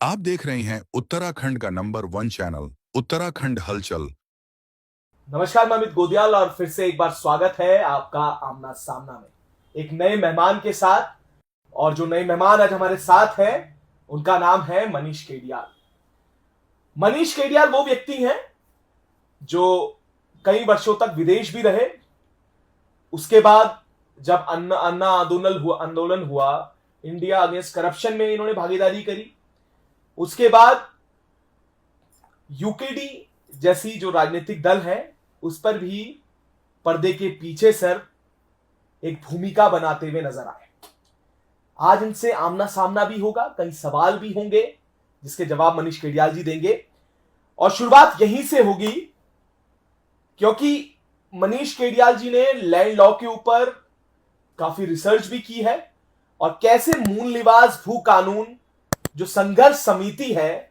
आप देख रहे हैं उत्तराखंड का नंबर 1 चैनल उत्तराखंड हलचल। नमस्कार, मैं अमित गोदियाल और फिर से एक बार स्वागत है आपका आमना सामना में एक नए मेहमान के साथ। और जो नए मेहमान आज हमारे साथ हैं उनका नाम है मनीष केडियाल। मनीष केडियाल वो व्यक्ति हैं जो कई वर्षों तक विदेश भी रहे। उसके बाद जब अन्ना आंदोलन हुआ इंडिया अगेंस्ट करप्शन में इन्होंने भागीदारी करी। उसके बाद यूकेडी जैसी जो राजनीतिक दल है उस पर भी पर्दे के पीछे सर एक भूमिका बनाते हुए नजर आए। आज इनसे आमना सामना भी होगा, कई सवाल भी होंगे जिसके जवाब मनीष केडियाल जी देंगे। और शुरुआत यहीं से होगी क्योंकि मनीष केडियाल जी ने लैंड लॉ के ऊपर काफी रिसर्च भी की है और कैसे मूल निवास भू कानून जो संघर्ष समिति है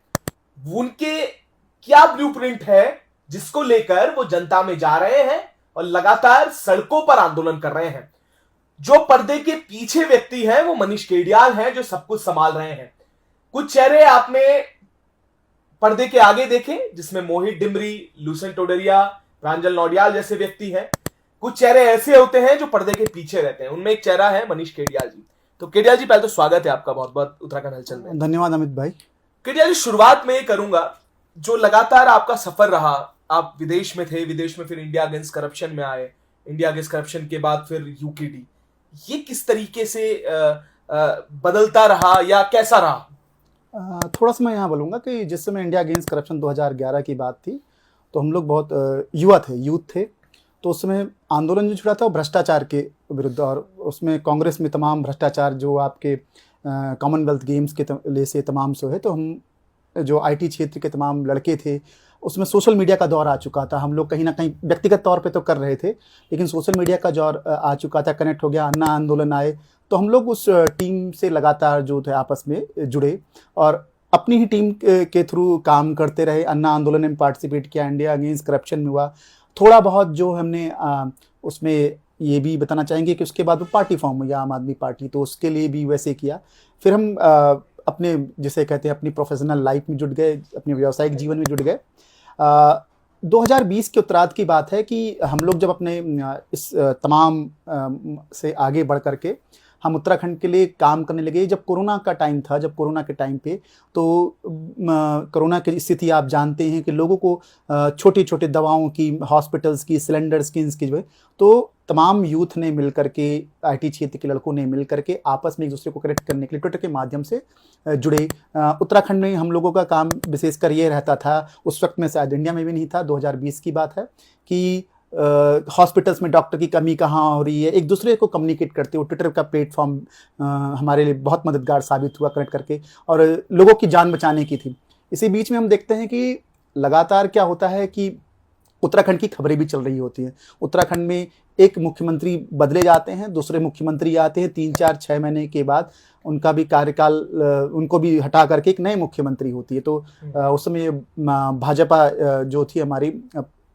उनके क्या ब्लूप्रिंट है जिसको लेकर वो जनता में जा रहे हैं और लगातार सड़कों पर आंदोलन कर रहे हैं। जो पर्दे के पीछे व्यक्ति हैं वो मनीष केडियाल हैं जो सब कुछ संभाल रहे हैं। कुछ चेहरे आपने पर्दे के आगे देखे जिसमें मोहित डिमरी, लुसेंट टोडरिया, प्रांजल नौडियाल जैसे व्यक्ति हैं। कुछ चेहरे ऐसे होते हैं जो पर्दे के पीछे रहते हैं, उनमें एक चेहरा है मनीष केडियाल जी। तो केडियाल जी पहले तो स्वागत है आपका बहुत बहुत उत्तराखंड हलचल में। धन्यवाद अमित भाई। केडियाल जी शुरुआत में करूंगा, जो लगातार आपका सफर रहा, आप विदेश में थे, विदेश में फिर इंडिया अगेंस्ट करप्शन में आए, इंडिया अगेंस्ट करप्शन के बाद फिर यूकेडी, ये किस तरीके से बदलता रहा या कैसा रहा? थोड़ा सा मैं यहाँ बोलूँगा कि जिस समय इंडिया अगेंस्ट करप्शन 2011 की बात थी तो हम लोग बहुत यूथ थे। तो उस समय आंदोलन जो छुड़ा था वो भ्रष्टाचार के विरुद्ध, और उसमें कांग्रेस में तमाम भ्रष्टाचार जो आपके कॉमनवेल्थ गेम्स के लिए से तमाम सो है। तो हम जो आईटी क्षेत्र के तमाम लड़के थे उसमें सोशल मीडिया का दौर आ चुका था। हम लोग कहीं ना कहीं व्यक्तिगत तौर पे तो कर रहे थे लेकिन सोशल मीडिया का दौर आ चुका था, कनेक्ट हो गया, अन्ना आंदोलन आए। तो हम लोग उस टीम से लगातार जो थे आपस में जुड़े और अपनी ही टीम के थ्रू काम करते रहे। अन्ना आंदोलन में पार्टिसिपेट किया, इंडिया अगेंस्ट करप्शन में हुआ थोड़ा बहुत जो हमने उसमें ये भी बताना चाहेंगे कि उसके बाद वो पार्टी फॉर्म हुई आम आदमी पार्टी, तो उसके लिए भी वैसे किया। फिर हम अपने जिसे कहते हैं अपनी प्रोफेशनल लाइफ में जुट गए, अपने व्यावसायिक जीवन में जुट गए। 2020 के उत्तरार्ध की बात है कि हम लोग जब अपने इस तमाम से आगे बढ़ करके हम उत्तराखंड के लिए काम करने लगे। जब कोरोना का टाइम था, जब कोरोना के टाइम पे तो कोरोना की स्थिति आप जानते हैं कि लोगों को छोटी छोटी दवाओं की, हॉस्पिटल्स की, सिलेंडर्स की, इसकी जो है, तो तमाम यूथ ने मिल करके, आईटी क्षेत्र के लड़कों ने मिल करके आपस में एक दूसरे को कनेक्ट करने के लिए ट्विटर के माध्यम से जुड़े। उत्तराखंड में हम लोगों का काम विशेषकर ये रहता था, उस वक्त में शायद इंडिया में भी नहीं था, 2020 की बात है, कि हॉस्पिटल्स में डॉक्टर की कमी कहाँ हो रही है, एक दूसरे को कम्युनिकेट करते हुए ट्विटर का प्लेटफॉर्म हमारे लिए बहुत मददगार साबित हुआ कनेक्ट करके, और लोगों की जान बचाने की थी। इसी बीच में हम देखते हैं कि लगातार क्या होता है कि उत्तराखंड की खबरें भी चल रही होती हैं। उत्तराखंड में एक मुख्यमंत्री बदले जाते हैं, दूसरे मुख्यमंत्री आते हैं, 3-4-6 महीने के बाद उनका भी कार्यकाल, उनको भी हटा करके एक नए मुख्यमंत्री होती है। तो उस समय भाजपा जो थी हमारी,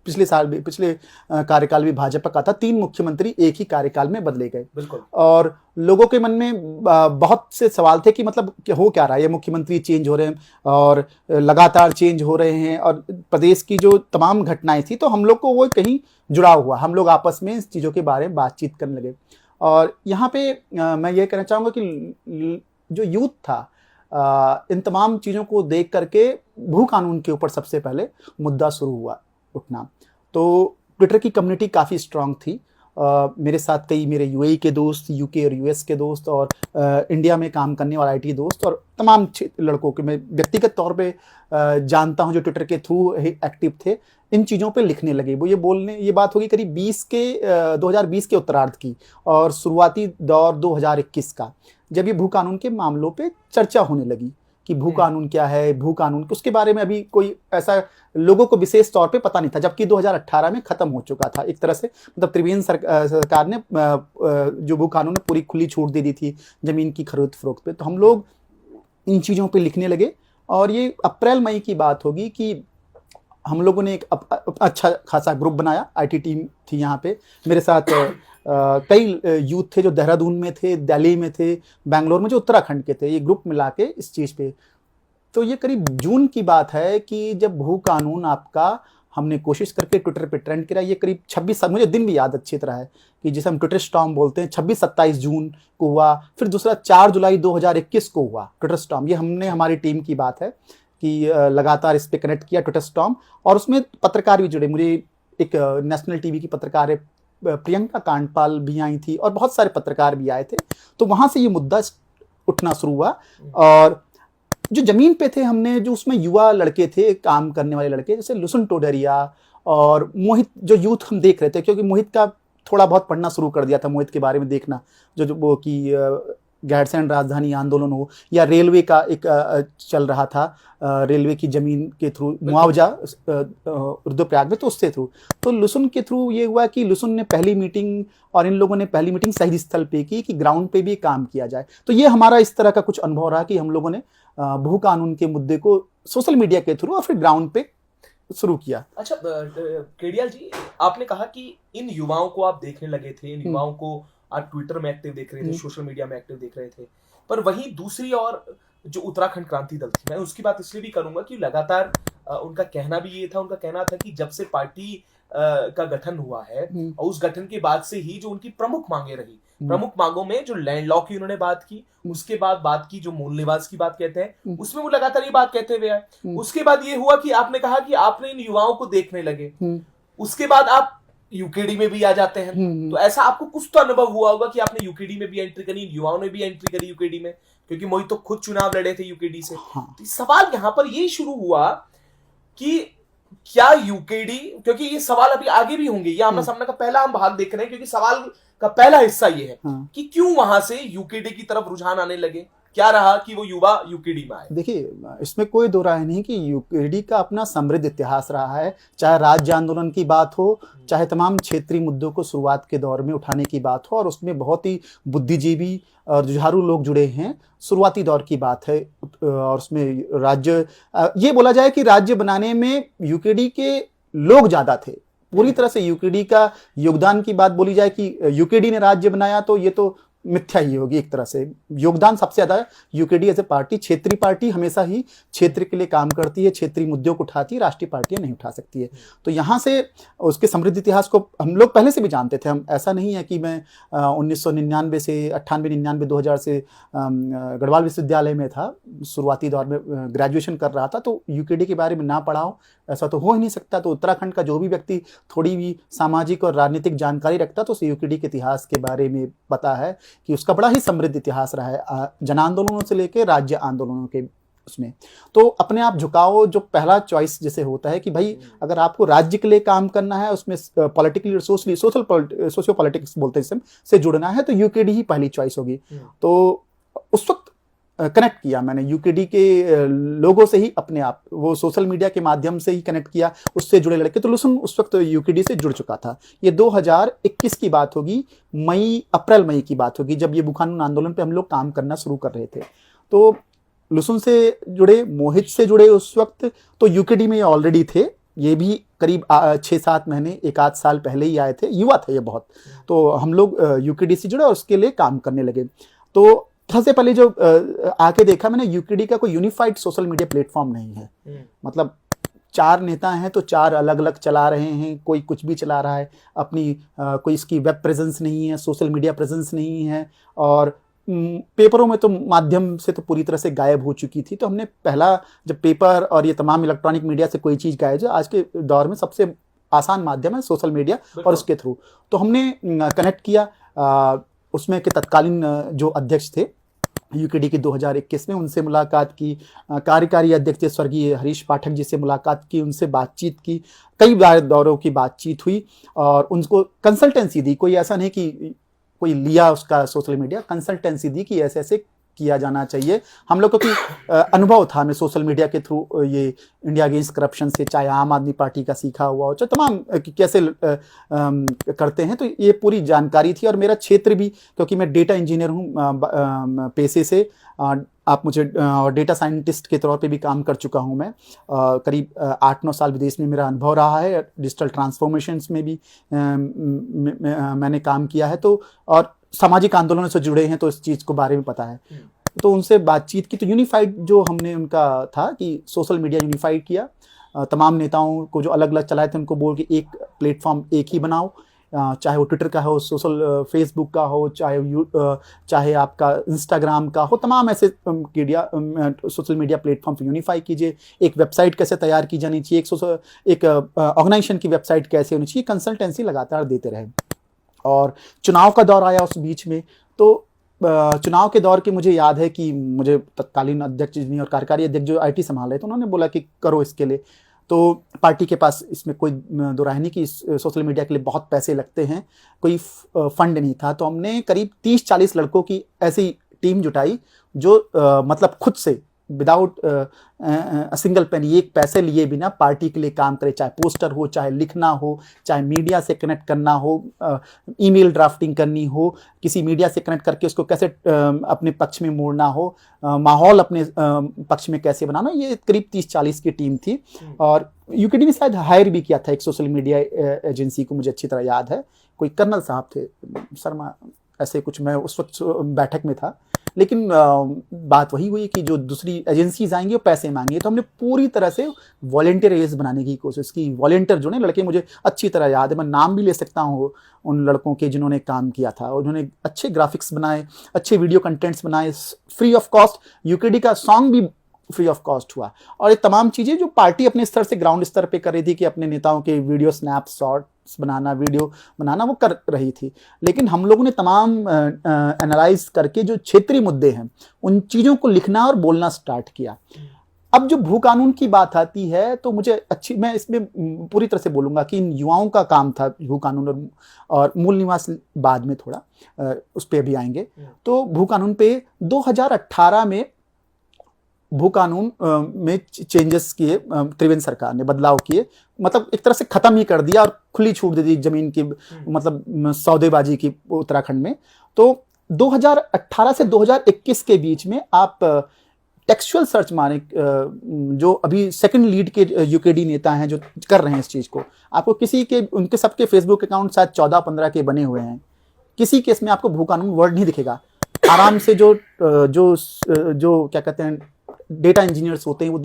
पिछले कार्यकाल भी भाजपा का था, 3 मुख्यमंत्री एक ही कार्यकाल में बदले गए। बिल्कुल। और लोगों के मन में बहुत से सवाल थे कि मतलब हो क्या रहा है, ये मुख्यमंत्री चेंज हो रहे हैं और लगातार चेंज हो रहे हैं, और प्रदेश की जो तमाम घटनाएं थी तो हम लोग को वो कहीं जुड़ा हुआ, हम लोग आपस में इस चीज़ों के बारे में बातचीत करने लगे। और यहाँ पे मैं ये कहना चाहूँगा कि जो यूथ था इन तमाम चीज़ों को देख करके भू कानून के ऊपर सबसे पहले मुद्दा शुरू हुआ उठना। तो ट्विटर की कम्युनिटी काफ़ी स्ट्रांग थी। मेरे साथ कई मेरे यूएई के दोस्त, यूके और यूएस के दोस्त, और इंडिया में काम करने वाले आईटी दोस्त, और तमाम लड़कों के मैं व्यक्तिगत तौर पे जानता हूं जो ट्विटर के थ्रू एक्टिव थे, इन चीज़ों पे लिखने लगे। वो ये बात होगी करीब 2020 के उत्तरार्ध की और शुरुआती दौर 2021 का, जब ये भू कानून के मामलों पे चर्चा होने लगी कि भू कानून क्या है, भू कानून उसके बारे में अभी कोई ऐसा लोगों को विशेष तौर पे पता नहीं था, जबकि 2018 में खत्म हो चुका था एक तरह से। मतलब त्रिवेंद्र सरकार ने जो भू कानून है पूरी खुली छूट दे दी थी जमीन की खरीद फरोख्त पे। तो हम लोग इन चीज़ों पे लिखने लगे, और ये अप्रैल मई की बात होगी कि हम लोगों ने एक अच्छा खासा ग्रुप बनाया। आईटी टीम थी यहाँ पे, मेरे साथ कई यूथ थे जो देहरादून में थे, दिल्ली में थे, बैंगलोर में, जो उत्तराखंड के थे। ये ग्रुप मिला के इस चीज़ पे तो ये करीब जून की बात है कि जब भू कानून आपका हमने कोशिश करके ट्विटर पे ट्रेंड किया। ये करीब 26, मुझे दिन भी याद अच्छी तरह है कि जिसे हम ट्विटर स्टॉर्म बोलते हैं, 26-27 जून को हुआ। फिर दूसरा 4 जुलाई 2021 को हुआ ट्विटर स्टॉर्म। ये हमने, हमारी टीम की बात है कि लगातार इस पे कनेक्ट किया ट्विटर स्टॉर्म, और उसमें पत्रकार भी जुड़े। मुझे एक नेशनल टीवी की पत्रकार है प्रियंका कांडपाल भी आई थी, और बहुत सारे पत्रकार भी आए थे। तो वहां से ये मुद्दा उठना शुरू हुआ। और जो जमीन पे थे, हमने जो उसमें युवा लड़के थे, काम करने वाले लड़के, जैसे लुसन टोडरिया और मोहित, जो यूथ हम देख रहे थे, क्योंकि मोहित का थोड़ा बहुत पढ़ना शुरू कर दिया था, मोहित के बारे में देखना, जो वो कि गैरसैंण राजधानी आंदोलन हो, या रेलवे का एक चल रहा था, रेलवे की जमीन के थ्रू मुआवजा रुद्रप्रयाग में, तो उससे थ्रू। तो लुसन के थ्रू ये हुआ कि लुसन ने पहली मीटिंग, और इन लोगों ने पहली मीटिंग शहीद स्थल पे की कि ग्राउंड पे भी काम किया जाए। तो ये हमारा इस तरह का कुछ अनुभव रहा कि हम लोगों ने भू कानून के मुद्दे को सोशल मीडिया के थ्रू और फिर ग्राउंड पे शुरू किया। अच्छा केडियाल जी, आपने कहा कि इन युवाओं को आप देखने लगे थे, इन युवाओं को आप ट्विटर में एक्टिव देख रहे थे, सोशल मीडिया में एक्टिव देख रहे थे, पर वहीं दूसरी और जो उत्तराखंड क्रांति दल थी, मैं उसकी बात इसलिए भी करूंगा कि लगातार उनका कहना भी ये था, उनका कहना था कि जब से पार्टी का गठन हुआ है, और उस गठन के बाद से ही जो उनकी प्रमुख मांगे रही, प्रमुख मांगों में जो लैंड लॉ की उन्होंने बात की, उसके बाद बात की जो मूल निवास की बात कहते हैं, उसमें वो लगातार ये बात कहते हुए आए। उसके बाद ये हुआ कि आपने कहा कि आपने इन युवाओं को देखने लगे, उसके बाद आप यूकेडी में भी आ जाते हैं। तो ऐसा आपको कुछ तो अनुभव हुआ होगा कि आपने यूकेडी में भी एंट्री करी, युवाओं ने भी एंट्री करी यूकेडी में, क्योंकि मोहित तो खुद चुनाव लड़े थे यूकेडी से। तो सवाल यहां पर ये शुरू हुआ कि क्या यूकेडी, क्योंकि ये सवाल अभी आगे भी होंगे, ये आमना सामना का पहला हम भाग देख रहे हैं, क्योंकि सवाल का पहला हिस्सा ये है कि क्यों वहां से यूकेडी की तरफ रुझान आने लगे, क्या रहा कि वो युवा यूकेडी में आए। देखिए, इसमें कोई दो राय नहीं कि यूकेडी का अपना समृद्ध इतिहास रहा है, चाहे राज्य आंदोलन की बात हो, चाहे तमाम क्षेत्रीय मुद्दों को शुरुआत के दौर में उठाने की बात हो, और उसमें बहुत ही बुद्धिजीवी और जुझारू लोग जुड़े हैं, शुरुआती दौर की बात है। और उसमें राज्य, ये बोला जाए कि राज्य बनाने में यूकेडी के लोग ज्यादा थे। पूरी तरह से यूकेडी का योगदान की बात बोली जाए कि यूकेडी ने राज्य बनाया, तो ये तो मिथ्या ही होगी एक तरह से। योगदान सबसे ज्यादा यूकेडी एज ए पार्टी, क्षेत्रीय पार्टी हमेशा ही क्षेत्र के लिए काम करती है, क्षेत्रीय मुद्दों को उठाती है, राष्ट्रीय पार्टियां नहीं उठा सकती है। तो यहाँ से उसके समृद्ध इतिहास को हम लोग पहले से भी जानते थे। हम, ऐसा नहीं है कि मैं 1999 से 98-99 2000 से गढ़वाल विश्वविद्यालय में था, शुरुआती दौर में ग्रेजुएशन कर रहा था, तो यूकेडी के बारे में ना पढ़ा हो, ऐसा तो हो ही नहीं सकता। तो उत्तराखंड का जो भी व्यक्ति थोड़ी भी सामाजिक और राजनीतिक जानकारी रखता, तो उसे यूकेडी के इतिहास के बारे में पता है कि उसका बड़ा ही समृद्ध इतिहास रहा है, जन आंदोलनों से लेकर राज्य आंदोलनों के उसमें। तो अपने आप झुकाओ, जो पहला चॉइस जैसे होता है कि भाई अगर आपको राज्य के लिए काम करना है, उसमें पॉलिटिकली और सोशियो पॉलिटिक्स बोलते हैं से जुड़ना है, तो यूकेडी ही पहली चॉइस होगी। तो उस वक्त कनेक्ट किया मैंने यूकेडी के लोगों से ही, अपने आप वो सोशल मीडिया के माध्यम से ही कनेक्ट किया, उससे जुड़े लड़के। तो लुसन उस वक्त यूकेडी से जुड़ चुका था। ये 2021 की बात होगी, अप्रैल मई की बात होगी, जब ये भू कानून आंदोलन पे हम लोग काम करना शुरू कर रहे थे। तो लुसन से जुड़े, मोहित से जुड़े उस वक्त, तो यूकेडी में ये ऑलरेडी थे। ये भी करीब 6-7 महीने, 1-8 साल पहले ही आए थे, युवा थे ये बहुत। तो हम लोग यूकेडी से जुड़े और उसके लिए काम करने लगे। तो सबसे पहले जो आके देखा मैंने, यूकेडी का कोई यूनिफाइड सोशल मीडिया प्लेटफॉर्म नहीं है। मतलब 4 नेता हैं तो 4 अलग अलग चला रहे हैं, कोई कुछ भी चला रहा है अपनी, कोई इसकी वेब प्रेजेंस नहीं है, सोशल मीडिया प्रेजेंस नहीं है, और पेपरों में तो माध्यम से तो पूरी तरह से गायब हो चुकी थी। तो हमने पहला, जब पेपर और ये तमाम इलेक्ट्रॉनिक मीडिया से कोई चीज़ गायब है, आज के दौर में सबसे आसान माध्यम है सोशल मीडिया और उसके थ्रू। तो हमने कनेक्ट किया। उसमें के तत्कालीन जो अध्यक्ष थे यूकेडी के 2021 में, उनसे मुलाकात की। कार्यकारी अध्यक्ष स्वर्गीय हरीश पाठक जी से मुलाकात की, उनसे बातचीत की, कई बार दौरों की बातचीत हुई, और उनको कंसल्टेंसी दी। कोई ऐसा नहीं कि कोई लिया उसका सोशल मीडिया, कंसल्टेंसी दी कि ऐसे ऐसे किया जाना चाहिए। हम लोग को कि अनुभव था, हमें सोशल मीडिया के थ्रू ये इंडिया अगेंस्ट करप्शन से, चाहे आम आदमी पार्टी का सीखा हुआ हो, चाहे तमाम कैसे करते हैं, तो ये पूरी जानकारी थी। और मेरा क्षेत्र भी, क्योंकि मैं डेटा इंजीनियर हूँ पेशे से, आप मुझे डेटा साइंटिस्ट के तौर पे भी काम कर चुका हूँ मैं। करीब 8-9 साल विदेश में मेरा अनुभव रहा है, डिजिटल ट्रांसफॉर्मेशंस में भी मैंने काम किया है। तो और सामाजिक आंदोलनों से जुड़े हैं, तो इस चीज़ को बारे में पता है। तो उनसे बातचीत की, तो यूनिफाइड जो हमने उनका था कि सोशल मीडिया यूनिफाइड किया, तमाम नेताओं को जो अलग अलग चलाए थे उनको बोल के एक प्लेटफॉर्म एक ही बनाओ, चाहे वो ट्विटर का हो, फेसबुक का हो, चाहे आपका इंस्टाग्राम का हो, तमाम ऐसे मीडिया सोशल मीडिया प्लेटफॉर्म पर यूनिफाई कीजिए। एक वेबसाइट कैसे तैयार की जानी चाहिए, एक ऑर्गेनाइजेशन की वेबसाइट कैसे होनी चाहिए, कंसल्टेंसी लगातार देते रहे। और चुनाव का दौर आया उस बीच में, तो चुनाव के दौर के मुझे याद है कि मुझे तत्कालीन अध्यक्ष जी और कार्यकारी अध्यक्ष जो आईटी संभाल रहे थे उन्होंने बोला कि करो इसके लिए। तो पार्टी के पास इसमें कोई दो राय नहीं कि सोशल मीडिया के लिए बहुत पैसे लगते हैं, कोई फंड नहीं था। तो हमने करीब 30-40 लड़कों की ऐसी टीम जुटाई जो मतलब खुद से विदाउट सिंगल पेनी, एक पैसे लिए बिना पार्टी के लिए काम करे, चाहे पोस्टर हो, चाहे लिखना हो, चाहे मीडिया से कनेक्ट करना हो, ईमेल ड्राफ्टिंग करनी हो, किसी मीडिया से कनेक्ट करके उसको कैसे अपने पक्ष में मोड़ना हो, माहौल अपने पक्ष में कैसे बनाना। ये करीब 30-40 की टीम थी। और यूकेडी ने शायद हायर भी किया था एक सोशल मीडिया एजेंसी को, मुझे अच्छी तरह याद है, कोई कर्नल साहब थे, शर्मा ऐसे कुछ, मैं उस वक्त बैठक में था। लेकिन बात वही हुई कि जो दूसरी एजेंसीज आएंगी वो पैसे मांगेंगे, तो हमने पूरी तरह से वॉलेंटियर एज बनाने की कोशिश की। वॉलेंटियर जो ने लड़के, मुझे अच्छी तरह याद है, मैं नाम भी ले सकता हूँ उन लड़कों के जिन्होंने काम किया था। उन्होंने अच्छे ग्राफिक्स बनाए, अच्छे वीडियो कंटेंट्स बनाए, फ्री ऑफ कॉस्ट। यूकेडी का सॉन्ग भी फ्री ऑफ कॉस्ट हुआ। और ये तमाम चीज़ें जो पार्टी अपने स्तर से ग्राउंड स्तर पे कर रही थी कि अपने नेताओं के वीडियो स्नैप शॉट्स बनाना, वीडियो बनाना, वो कर रही थी। लेकिन हम लोगों ने तमाम एनालाइज करके जो क्षेत्रीय मुद्दे हैं उन चीज़ों को लिखना और बोलना स्टार्ट किया। अब जो भू कानून की बात आती है तो मैं इसमें पूरी तरह से बोलूँगा कि इन युवाओं का काम था भू कानून, और मूल निवास बाद में थोड़ा उस पर भी आएंगे। तो भू कानून पे 2018 में भू कानून में चेंजेस किए, त्रिवेंद्र सरकार ने बदलाव किए, मतलब एक तरह से खत्म ही कर दिया और खुली छूट दे दी जमीन की, मतलब सौदेबाजी की उत्तराखंड में। तो 2018 से 2021 के बीच में आप टेक्सचुअल सर्च मारे, जो अभी सेकंड लीड के यूकेडी नेता हैं जो कर रहे हैं इस चीज को, आपको किसी के, उनके सबके फेसबुक अकाउंट शायद 14-15 के बने हुए हैं, किसी केस में आपको भू कानून वर्ड नहीं दिखेगा। आराम से जो क्या कहते हैं डेटा इंजीनियर्स होते हैं वो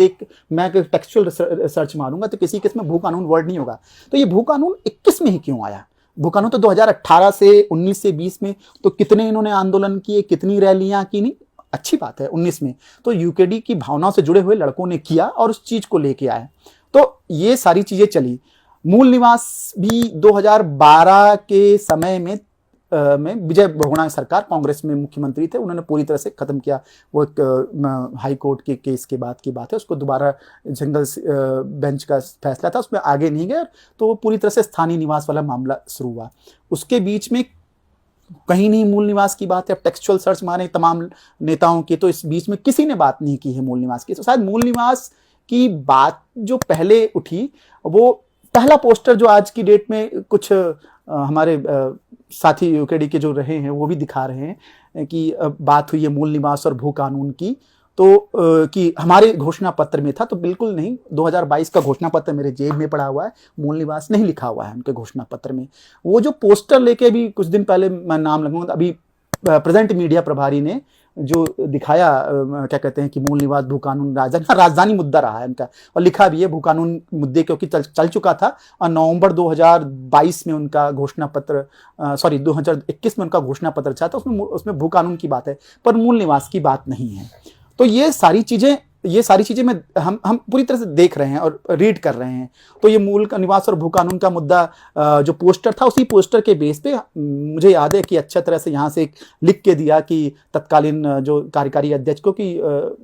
मैं टेक्सचुअल सर्च मारूंगा तो किसी केस में भू कानून वर्ड नहीं होगा। तो ये भू कानून 21 में ही क्यों आया? भू कानून तो 2018 से 19 से 20 में तो कितने इन्होंने आंदोलन किए, कितनी रैलियां की, नहीं अच्छी बात है। 19 में तो यूकेडी की भावनाओं से जुड़े हुए लड़कों ने किया और उस चीज को लेके आए, तो ये सारी चीजें चली। मूल निवास भी 2012 के समय में विजय बहुगुणा सरकार, कांग्रेस में मुख्यमंत्री थे, उन्होंने पूरी तरह से खत्म किया। वो एक हाई कोर्ट के केस के बाद की बात है, उसको दोबारा सिंगल बेंच का फैसला था, उसमें आगे नहीं गए, तो वो पूरी तरह से स्थानीय निवास वाला मामला शुरू हुआ। उसके बीच में कहीं नहीं मूल निवास की बात है। अब टेक्सचुअल सर्च मारे तमाम नेताओं की, तो इस बीच में किसी ने बात नहीं की है मूल निवास की। तो शायद मूल निवास की बात जो पहले उठी, वो पहला पोस्टर जो आज की डेट में कुछ हमारे साथी यूकेडी के जो रहे हैं वो भी दिखा रहे हैं कि बात हुई है मूल निवास और भू कानून की, तो कि हमारे घोषणा पत्र में था, तो बिल्कुल नहीं। 2022 का घोषणा पत्र मेरे जेब में पड़ा हुआ है, मूल निवास नहीं लिखा हुआ है उनके घोषणा पत्र में। वो जो पोस्टर लेके भी कुछ दिन पहले, मैं नाम लगाऊंगा, अभी प्रेजेंट मीडिया प्रभारी ने जो दिखाया, क्या कहते हैं कि मूल निवास भू कानून राजधानी मुद्दा रहा है उनका, और लिखा भी है भू कानून मुद्दे, क्योंकि चल चुका था। और नवंबर 2022 में उनका घोषणा पत्र, 2021 में उनका घोषणा पत्र था, तो उसमें भू कानून की बात है, पर मूल निवास की बात नहीं है। तो ये सारी चीजें में हम पूरी तरह से देख रहे हैं और रीड कर रहे हैं। तो ये मूल निवास और भू कानून का मुद्दा जो पोस्टर था, उसी पोस्टर के बेस पे मुझे याद है कि अच्छा तरह से यहाँ से लिख के दिया कि तत्कालीन जो कार्यकारी अध्यक्ष को कि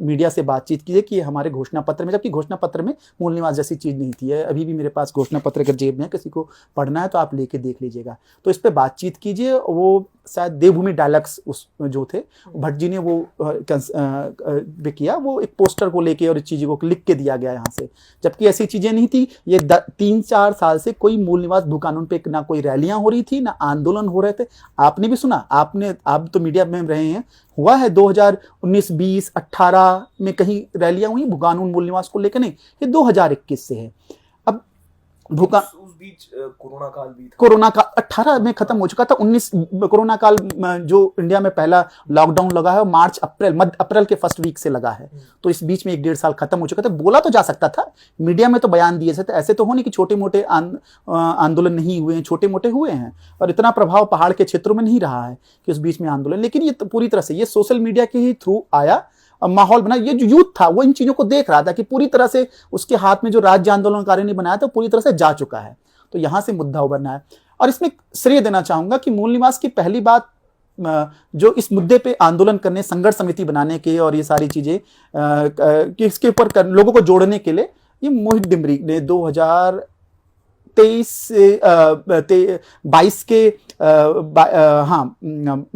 मीडिया से बातचीत कीजिए कि हमारे घोषणा पत्र में, जबकि घोषणा पत्र में मूल निवास जैसी चीज़ नहीं थी। अभी भी मेरे पास घोषणा पत्र के जेब में है, किसी को पढ़ना है तो आप लेके देख लीजिएगा। तो इस पर बातचीत कीजिए। वो शायद देवभूमि डायलॉग्स उस जो थे, भट्ट जी ने वो किया, वो एक पोस्टर को लेके और इस चीज़ को लिख के दिया गया यहाँ से, जबकि ऐसी चीज़ें नहीं थी। ये 3-4 साल से कोई मूल निवास भू कानून पे ना कोई रैलियां हो रही थी, ना आंदोलन हो रहे थे। आपने भी सुना, आप तो मीडिया में रहे हैं, हुआ है 2019, 20, 18 में कहीं रैलियां हुई भू कानून मूल निवास को लेकर? नहीं, ये 2021 से है। अब उस बीच कोरोना काल भी था। कोरोना का 18 में खत्म हो चुका था, 19 कोरोना काल जो इंडिया में पहला लॉकडाउन लगा है मार्च अप्रैल मध्य अप्रैल के फर्स्ट वीक से लगा है। तो इस बीच में 1-1.5 साल खत्म हो चुका था। बोला तो जा सकता था, मीडिया में तो बयान दिए थे, ऐसे तो हो नहीं कि छोटे मोटे आंदोलन नहीं हुए हैं, छोटे मोटे हुए हैं और इतना प्रभाव पहाड़ के क्षेत्रों में नहीं रहा है कि उस बीच में आंदोलन। लेकिन ये तो पूरी तरह से ये सोशल मीडिया के ही थ्रू आया, माहौल बना। ये जो यूथ था वो इन चीजों को देख रहा था कि पूरी तरह से उसके हाथ में जो राज्य आंदोलनकारियों ने बनाया था पूरी तरह से जा चुका है। तो यहां से मुद्दा उभरना है और इसमें श्रेय देना चाहूंगा कि मूल निवास की पहली बात जो इस मुद्दे पे आंदोलन करने, संघर्ष समिति बनाने के और ये सारी चीजें इसके ऊपर लोगों को जोड़ने के लिए ये मोहित डिमरी ने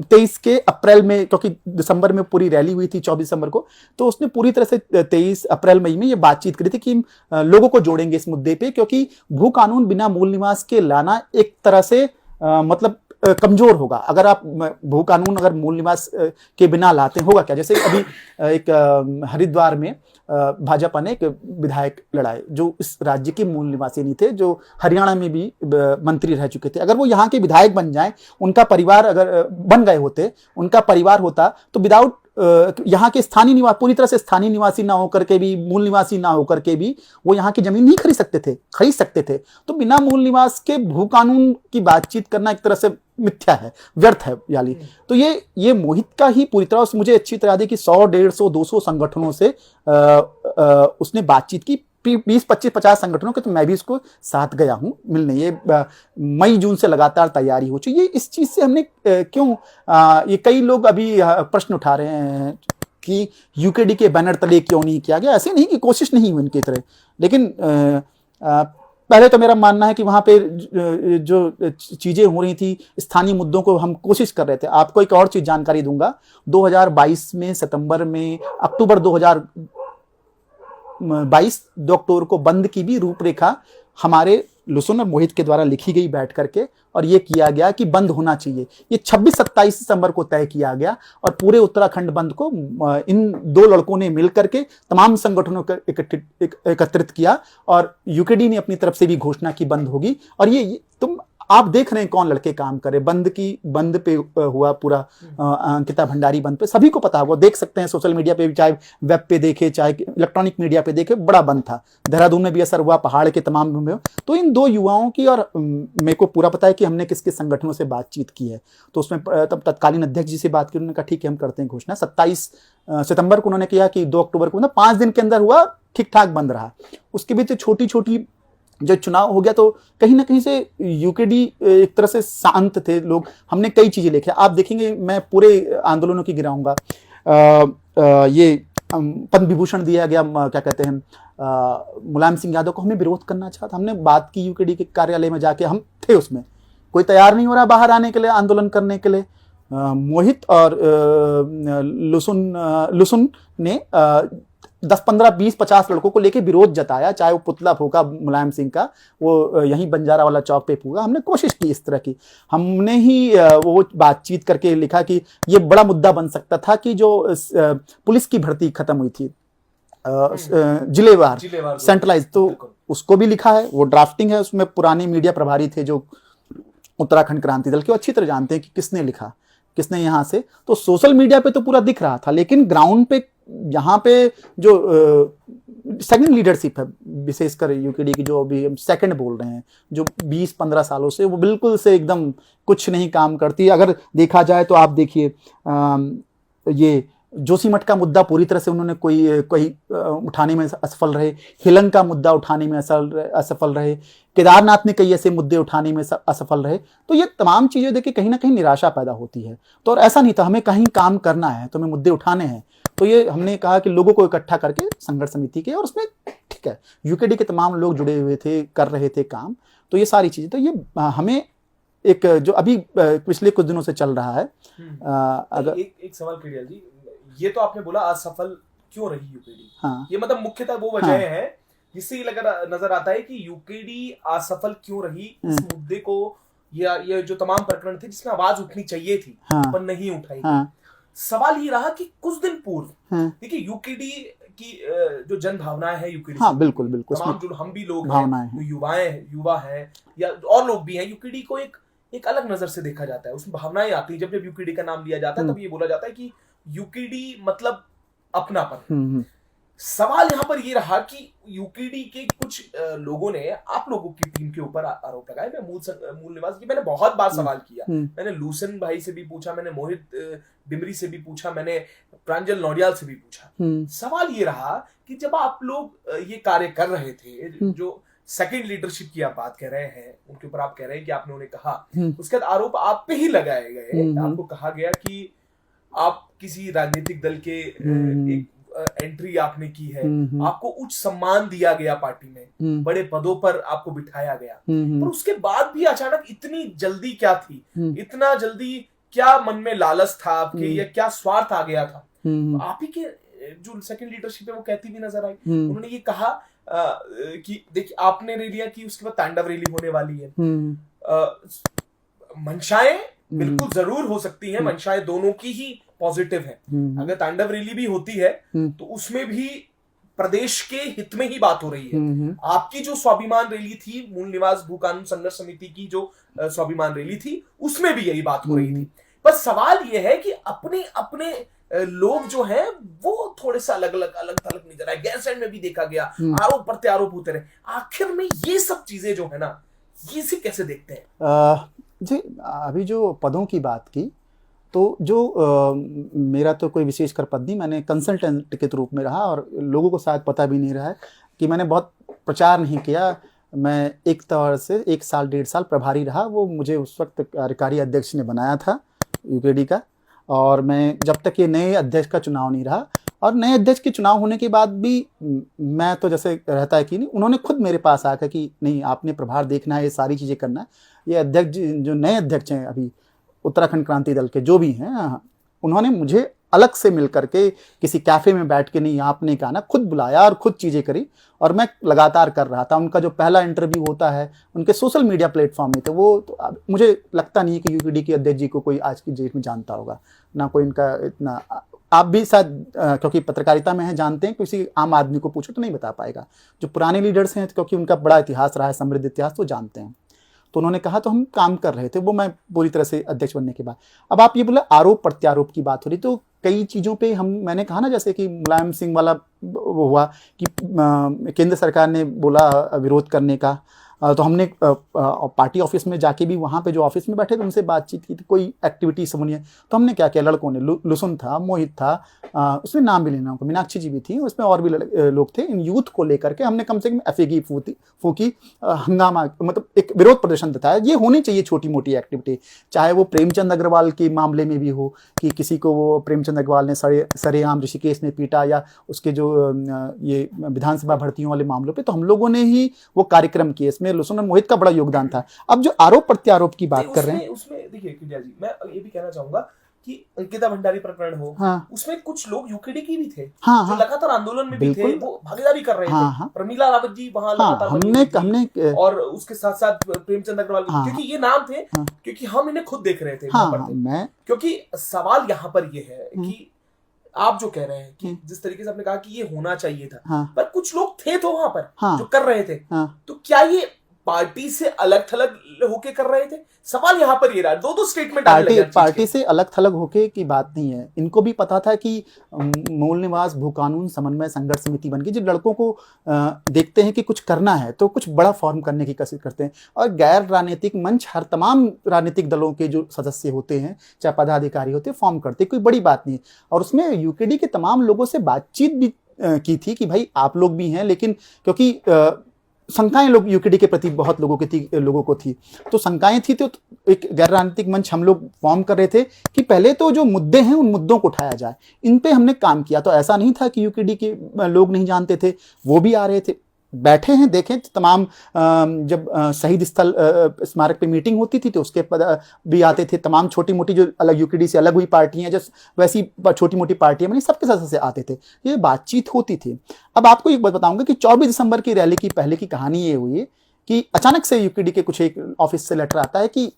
23 के अप्रैल में, क्योंकि दिसंबर में पूरी रैली हुई थी 24 दिसंबर को, तो उसने पूरी तरह से 23 अप्रैल मई में ये बातचीत करी थी कि लोगों को जोड़ेंगे इस मुद्दे पे, क्योंकि भू कानून बिना मूल निवास के लाना एक तरह से मतलब कमजोर होगा। अगर आप भू कानून अगर मूल निवास के बिना लाते होगा क्या, जैसे अभी एक हरिद्वार में भाजपा ने एक विधायक लड़ाए जो इस राज्य के मूल निवासी नहीं थे, जो हरियाणा में भी मंत्री रह चुके थे। अगर वो यहाँ के विधायक बन जाएं, उनका परिवार अगर बन गए होते, उनका परिवार होता, तो विदाउट यहाँ के स्थानीय निवास, पूरी तरह से स्थानीय निवासी ना होकर के भी, मूल निवासी ना होकर के भी वो यहाँ की जमीन नहीं खरीद सकते थे। तो बिना मूल निवास के भू कानून की बातचीत करना एक तरह से मिथ्या है, व्यर्थ है याली। तो ये मोहित का ही पूरी तरह, मुझे अच्छी तरह दी कि 100, 150, 200 संगठनों से उसने बातचीत की, 20, 25, 50 संगठनों के, तो मैं भी इसको साथ गया हूं मिलने। ये मई जून से लगातार तैयारी हो चुकी है। इस चीज से हमने क्यों ये कई लोग अभी प्रश्न उठा रहे हैं कि यूकेडी के बैनर तले क्यों नहीं किया गया। ऐसे नहीं कि कोशिश नहीं हुई उनकी तरह, लेकिन पहले तो मेरा मानना है कि वहां पे जो चीजें हो रही थी, स्थानीय मुद्दों को हम कोशिश कर रहे थे। आपको एक और चीज जानकारी दूंगा, 2022 में सितंबर में, अक्टूबर 2022 2 अक्टूबर को बंद की भी रूपरेखा हमारे लुसुन और मोहित के द्वारा लिखी गई बैठ करके, और ये किया गया कि बंद होना चाहिए। ये 26-27 दिसंबर को तय किया गया और पूरे उत्तराखंड बंद को इन 2 लड़कों ने मिलकर के तमाम संगठनों को एकत्रित किया और यूकेडी ने अपनी तरफ से भी घोषणा की बंद होगी। और ये तुम आप देख रहे हैं कौन लड़के काम करे, बंद पे हुआ पूरा, अंकिता भंडारी बंद पे, सभी को पता होगा, देख सकते हैं सोशल मीडिया पे, चाहे वेब पे देखे चाहे इलेक्ट्रॉनिक मीडिया पे देखे, बड़ा बंद था। देहरादून में भी असर हुआ, पहाड़ के तमाम में। तो इन 2 युवाओं की, और मेरे को पूरा पता है कि हमने किस किस संगठनों से बातचीत की है, तो उसमें तब तत्कालीन अध्यक्ष जी से बात की, उन्होंने कहा ठीक है हम करते हैं घोषणा। 27 सितंबर को उन्होंने किया कि 2 अक्टूबर को, 5 दिन के अंदर हुआ, ठीक ठाक बंद रहा। उसके बीच छोटी छोटी जो चुनाव हो गया, तो कहीं ना कहीं से यूकेडी एक तरह से शांत थे लोग। हमने कई चीजें लिखी, आप देखेंगे, मैं पूरे आंदोलनों की गिराऊंगा। ये पद्म विभूषण दिया गया, क्या कहते हैं, मुलायम सिंह यादव को, हमें विरोध करना चाहा था। हमने बात की यूकेडी के कार्यालय में जाके, हम थे उसमें, कोई तैयार नहीं हो रहा बाहर आने के लिए, आंदोलन करने के लिए। मोहित और लुसुन ने 10, 15, 20, 50 लड़कों को लेके विरोध जताया, चाहे वो पुतला फूका मुलायम सिंह का, वो यहीं बंजारा वाला चौक पे फूका। हमने कोशिश की इस तरह की, हमने ही वो बातचीत करके लिखा कि ये बड़ा मुद्दा बन सकता था कि जो पुलिस की भर्ती खत्म हुई थी जिलेवार सेंट्रलाइज, तो उसको भी लिखा है, वो ड्राफ्टिंग है, उसमें पुराने मीडिया प्रभारी थे जो उत्तराखंड क्रांति दल के, अच्छी तरह जानते हैं कि किसने लिखा, किसने यहाँ से। तो सोशल मीडिया पे तो पूरा दिख रहा था, लेकिन ग्राउंड पे, यहाँ पे जो सेकंड लीडरशिप है, विशेषकर यूकेडी की, जो अभी हम सेकंड बोल रहे हैं, जो 20-15 सालों से, वो बिल्कुल से एकदम कुछ नहीं काम करती। अगर देखा जाए तो आप देखिए, ये जोशीमठ का मुद्दा पूरी तरह से उन्होंने कोई उठाने में असफल रहे, हिलंग का मुद्दा उठाने में असफल रहे, केदारनाथ में कई ऐसे मुद्दे उठाने में असफल रहे। तो ये तमाम चीजें देखिए कहीं ना कहीं निराशा पैदा होती है। तो और ऐसा नहीं था, हमें कहीं काम करना है तो हमें मुद्दे उठाने हैं। तो ये हमने कहा कि लोगों को इकट्ठा करके संघर्ष समिति के, और उसमें ठीक है यूकेडी के तमाम लोग जुड़े हुए थे, कर रहे थे काम। तो ये सारी चीजें, तो ये हमें एक जो अभी पिछले कुछ दिनों से चल रहा है, अगर एक सवाल क्लियर जी, ये तो आपने बोला असफल क्यों रही यूकेडी, हाँ, ये मतलब मुख्यतः वो वजह है जिससे नजर आता है कि यूकेडी असफल क्यों रही इस मुद्दे को, या ये जो तमाम प्रकरण थे जिसमें आवाज उठनी चाहिए थी पर नहीं उठाई। सवाल ये रहा कि कुछ दिन पूर्व देखिए यूकेडी की जो जन भावनाएं हैं यूकेडी हाँ से, बिल्कुल बिल्कुल, तमाम उसमें जो हम भी लोग हैं, भावनाएं जो हैं। युवा हैं या और लोग भी हैं, यूकेडी को एक अलग नजर से देखा जाता है, उसमें भावनाएं आती हैं। जब जब यूकेडी का नाम लिया जाता है तब ये बोला जाता है कि यूकेडी मतलब अपनापन। हम्म। सवाल यहां पर ये रहा कि यूकेडी के कुछ लोगों ने आप लोगों की टीम के ऊपर आरोप लगाए। मैं मूल निवास की मैंने बहुत बार सवाल किया, मैंने लूसन भाई से भी पूछा, मैंने मोहित डिमरी से भी पूछा, मैंने प्रांजल नौडियाल से भी पूछा। सवाल ये रहा कि जब आप लोग ये कार्य कर रहे थे, जो सेकंड लीडरशिप की आप बात कर रहे हैं, उनके ऊपर आप कह रहे हैं कि आपने उन्हें कहा, उसके बाद आरोप आप पे ही लगाए गए। आपको कहा गया कि आप किसी राजनीतिक दल के एक एंट्री आपने की है, आपको उच्च सम्मान दिया गया पार्टी में, बड़े पदों पर आपको बिठाया गया, पर उसके बाद भी अचानक इतनी जल्दी क्या थी, इतना जल्दी क्या मन में लालच था आपके, या क्या स्वार्थ आ गया था? आप ही के जो सेकंड लीडरशिप है वो कहती भी नजर आई। उन्होंने ये कहा कि देखिए आपने रैलियां की, उसके बाद तांडव रैली होने वाली है। मंशाएं बिल्कुल जरूर हो सकती हैं, मंशाएं दोनों की ही पॉजिटिव है। अगर तांडव रैली भी होती है तो उसमें भी प्रदेश के हित में ही बात हो रही है। आपकी जो स्वाभिमान रैली थी, मूल निवास भू कानून संघर्ष समिति की जो स्वाभिमान रैली थी, उसमें भी यही बात हो रही थी। पर सवाल यह है कि अपने अपने लोग जो हैं वो थोड़े से अलग थलग नजर आए। गैरसैंड में भी देखा गया, आरोप प्रत्यारोप होते रहे। आखिर में ये सब चीजें जो है ना, ये से कैसे देखते हैं? जी, अभी जो पदों की बात की, तो जो मेरा तो कोई विशेष कर पद नहीं, मैंने कंसल्टेंट के रूप में रहा, और लोगों को शायद पता भी नहीं रहा है कि मैंने बहुत प्रचार नहीं किया। मैं एक तरह से 1 साल 1.5 साल प्रभारी रहा। वो मुझे उस वक्त कार्यकारी अध्यक्ष ने बनाया था यूकेडी का, और मैं जब तक ये नए अध्यक्ष का चुनाव नहीं रहा, और नए अध्यक्ष के चुनाव होने के बाद भी मैं तो जैसे रहता है कि नहीं, उन्होंने खुद मेरे पास आकर कि नहीं आपने प्रभार देखना है, ये सारी चीज़ें करना है। ये अध्यक्ष जो नए अध्यक्ष हैं अभी उत्तराखंड क्रांति दल के जो भी हैं, उन्होंने मुझे अलग से मिल करके किसी कैफे में बैठ के नहीं, आपने कहा ना, खुद बुलाया और खुद चीज़ें करी, और मैं लगातार कर रहा था। उनका जो पहला इंटरव्यू होता है उनके सोशल मीडिया प्लेटफॉर्म में, तो वो तो मुझे लगता नहीं है कि यूकेडी के अध्यक्ष जी को कोई आज की डेट में जानता होगा, ना कोई इनका इतना। आप भी शायद क्योंकि पत्रकारिता में है, जानते हैं, किसी आम आदमी को पूछो तो नहीं बता पाएगा। जो पुराने लीडर्स हैं, क्योंकि उनका बड़ा इतिहास रहा है, समृद्ध इतिहास, तो जानते हैं। तो उन्होंने कहा, तो हम काम कर रहे थे, वो मैं पूरी तरह से अध्यक्ष बनने के बाद। अब आप ये बोले आरोप प्रत्यारोप की बात हो रही, तो कई चीज़ों पे मैंने कहा ना, जैसे कि मुलायम सिंह वाला वो हुआ कि केंद्र सरकार ने बोला विरोध करने का, तो हमने पार्टी ऑफिस में जाके भी, वहाँ पे जो ऑफिस में बैठे थे उनसे बातचीत की, कोई एक्टिविटी समझ नहीं है। तो हमने क्या किया, लड़कों ने, लुसन था, मोहित था, उसमें नाम भी लेना होगा, मीनाक्षी जी भी थी, उसमें और भी लोग थे। इन यूथ को लेकर के हमने कम से कम एफएगी फूकी, हंगामा, मतलब एक विरोध प्रदर्शन बताया। ये होनी चाहिए छोटी मोटी एक्टिविटी, चाहे वो प्रेमचंद अग्रवाल के मामले में भी हो कि किसी को वो प्रेमचंद अग्रवाल ने सरेआम ऋषिकेश में पीटा, या उसके जो ये विधानसभा भर्तियों वाले मामलों पर, तो हम लोगों ने ही वो कार्यक्रम किए। इसमें लुसन और मोहित का बड़ा योगदान था। अब जो आरोप प्रत्यारोप की बात कर रहे हैं, उसमें देखिए किडिया जी, मैं ये भी कहना चाहूंगा कि अंकिता भंडारी प्रकरण हो, उसमें कुछ लोग यूकेडी की भी थे, जो लगातार आंदोलन में भी थे, वो भागीदारी कर रहे थे। प्रमीला रावत जी वहां लगातार हमने और उसके साथ साथ प्रेमचंद अग्रवाल, क्योंकि ये नाम थे, क्योंकि हम इन्हें खुद देख रहे थे। क्योंकि सवाल यहाँ पर ये है कि आप जो कह रहे हैं कि जिस तरीके से आपने कहा कि ये होना चाहिए था, पर कुछ लोग थे तो वहां पर जो कर रहे थे, तो क्या ये पार्टी से अलग थलग होके कर रहे थे? सवाल यहाँ पर ये रहा। दो स्टेटमेंट पार्टी से अलग थलग होके की बात नहीं है। इनको भी पता था कि मूल निवास भू कानून समन्वय संघर्ष समिति बन गई। जब लड़कों को देखते हैं कि कुछ करना है तो कुछ बड़ा फॉर्म करने की कोशिश करते हैं, और गैर राजनीतिक मंच हर तमाम राजनीतिक दलों के जो सदस्य होते हैं, चाहे पदाधिकारी होते हैं, फॉर्म करते, कोई बड़ी बात नहीं। और उसमें यूकेडी के तमाम लोगों से बातचीत भी की थी कि भाई आप लोग भी हैं, लेकिन क्योंकि शंकाएं लोग यूकेडी के प्रति बहुत लोगों को थी, तो शंकाएं थी, तो एक गैर राजनीतिक मंच हम लोग फॉर्म कर रहे थे कि पहले तो जो मुद्दे हैं उन मुद्दों को उठाया जाए। इन पे हमने काम किया। तो ऐसा नहीं था कि यूकेडी के लोग नहीं जानते थे, वो भी आ रहे थे, बैठे हैं, देखें तमाम। जब शहीद स्थल स्मारक पे मीटिंग होती थी तो उसके भी आते थे। तमाम छोटी मोटी जो अलग यूकेडी से अलग हुई पार्टियां, जो वैसी छोटी मोटी पार्टियां बनी, सबके सदस्य आते थे, ये बातचीत होती थी। अब आपको एक बात बताऊंगा कि 24 दिसंबर की रैली की पहले की कहानी ये हुई कि अचानक से यूकेडी के कुछ एक ऑफिस से लेटर आता है कि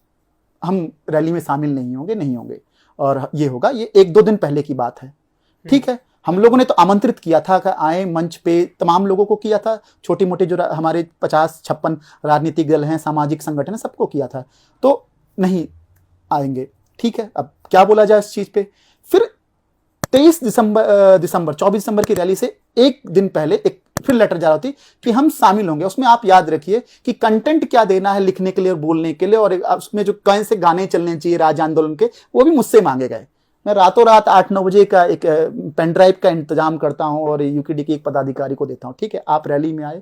हम रैली में शामिल नहीं होंगे, और ये होगा। ये 1-2 दिन पहले की बात है, ठीक है। हम लोगों ने तो आमंत्रित किया था कि आए मंच पे, तमाम लोगों को किया था, छोटी मोटी जो हमारे 50-56 राजनीतिक दल हैं, सामाजिक संगठन है, सबको किया था, तो नहीं आएंगे। ठीक है, अब क्या बोला जाए इस चीज पे। फिर 24 दिसंबर की रैली से एक दिन पहले एक फिर लेटर जा रही थी कि हम शामिल होंगे। उसमें आप याद रखिए कि कंटेंट क्या देना है लिखने के लिए और बोलने के लिए, और उसमें जो कौन से गाने चलने चाहिए राज्य आंदोलन के, वो भी मुझसे मांगे गए। मैं रातों रात 8-9 बजे का एक पेन ड्राइव का इंतजाम करता हूं और यूकेडी के एक पदाधिकारी को देता हूं। ठीक है, आप रैली में आए।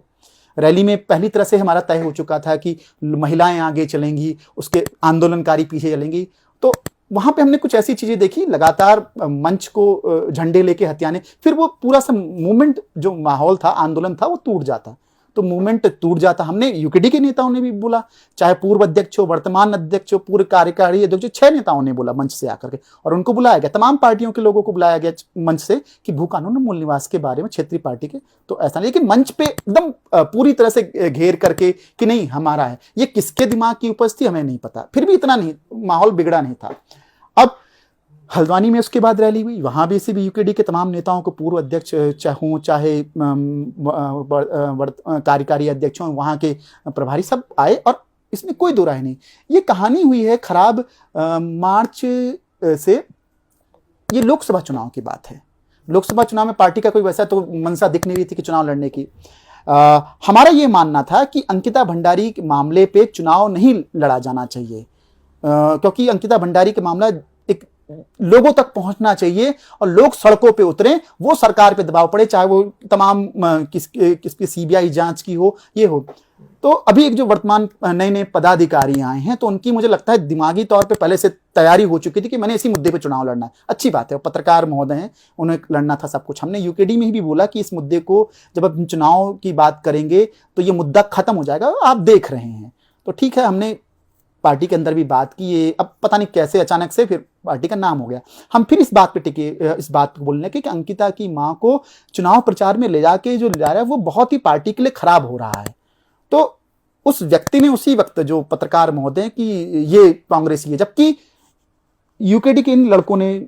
रैली में पहली तरह से हमारा तय हो चुका था कि महिलाएं आगे चलेंगी, उसके आंदोलनकारी पीछे चलेंगी। तो वहां पे हमने कुछ ऐसी चीजें देखी, लगातार मंच को झंडे लेके हथियाने, फिर वो पूरा सा मूवमेंट, जो माहौल था, आंदोलन था, वो टूट जाता। तो मूवमेंट टूट जाता। हमने यूकेडी के नेताओं ने भी बोला, चाहे पूर्व अध्यक्ष हो, वर्तमान अध्यक्ष हो, पूर्व कार्यकारी अध्यक्ष, 6 नेताओं ने बोला मंच से आकर के, और उनको बुलाया गया, तमाम पार्टियों के लोगों को बुलाया गया मंच से कि भू कानून मूल निवास के बारे में, क्षेत्रीय पार्टी के। तो ऐसा, लेकिन मंच पे एकदम पूरी तरह से घेर करके कि नहीं हमारा है, ये किसके दिमाग की उपज थी हमें नहीं पता। फिर भी इतना नहीं, माहौल बिगड़ा नहीं था। अब हल्द्वानी में उसके बाद रैली हुई, वहां भी इसी भी यूकेडी के तमाम नेताओं को, पूर्व अध्यक्ष चाहे कार्यकारी अध्यक्ष हों, वहां के प्रभारी, सब आए, और इसमें कोई दो राय नहीं। ये कहानी हुई है खराब मार्च से। ये लोकसभा चुनाव की बात है। लोकसभा चुनाव में पार्टी का कोई वैसा तो मंशा दिख नहीं रही थी कि चुनाव लड़ने की। हमारा ये मानना था कि अंकिता भंडारी के मामले पे चुनाव नहीं लड़ा जाना चाहिए, क्योंकि अंकिता भंडारी के मामला एक लोगों तक पहुंचना चाहिए और लोग सड़कों पे उतरे, वो सरकार पे दबाव पड़े, चाहे वो तमाम किसकी सीबीआई जांच की हो, ये हो। तो अभी एक जो वर्तमान नए नए पदाधिकारी आए हैं, तो उनकी मुझे लगता है दिमागी तौर पे पहले से तैयारी हो चुकी थी कि मैंने इसी मुद्दे पे चुनाव लड़ना है। अच्छी बात है, पत्रकार महोदय हैं, उन्हें लड़ना था सब कुछ। हमने यूकेडी में भी बोला कि इस मुद्दे को जब हम चुनाव की बात करेंगे तो ये मुद्दा खत्म हो जाएगा, आप देख रहे हैं। तो ठीक है, हमने पार्टी के अंदर भी बात की। ये अब पता नहीं कैसे अचानक से फिर पार्टी का नाम हो गया। हम फिर इस बात पे टिके, इस बात को बोलने की कि अंकिता की मां को चुनाव प्रचार में ले जाके जो ले जा रहा है वो बहुत ही पार्टी के लिए खराब हो रहा है। तो उस व्यक्ति ने उसी वक्त, जो पत्रकार महोदय, कि ये कांग्रेसी है, जबकि यूकेडी के इन लड़कों ने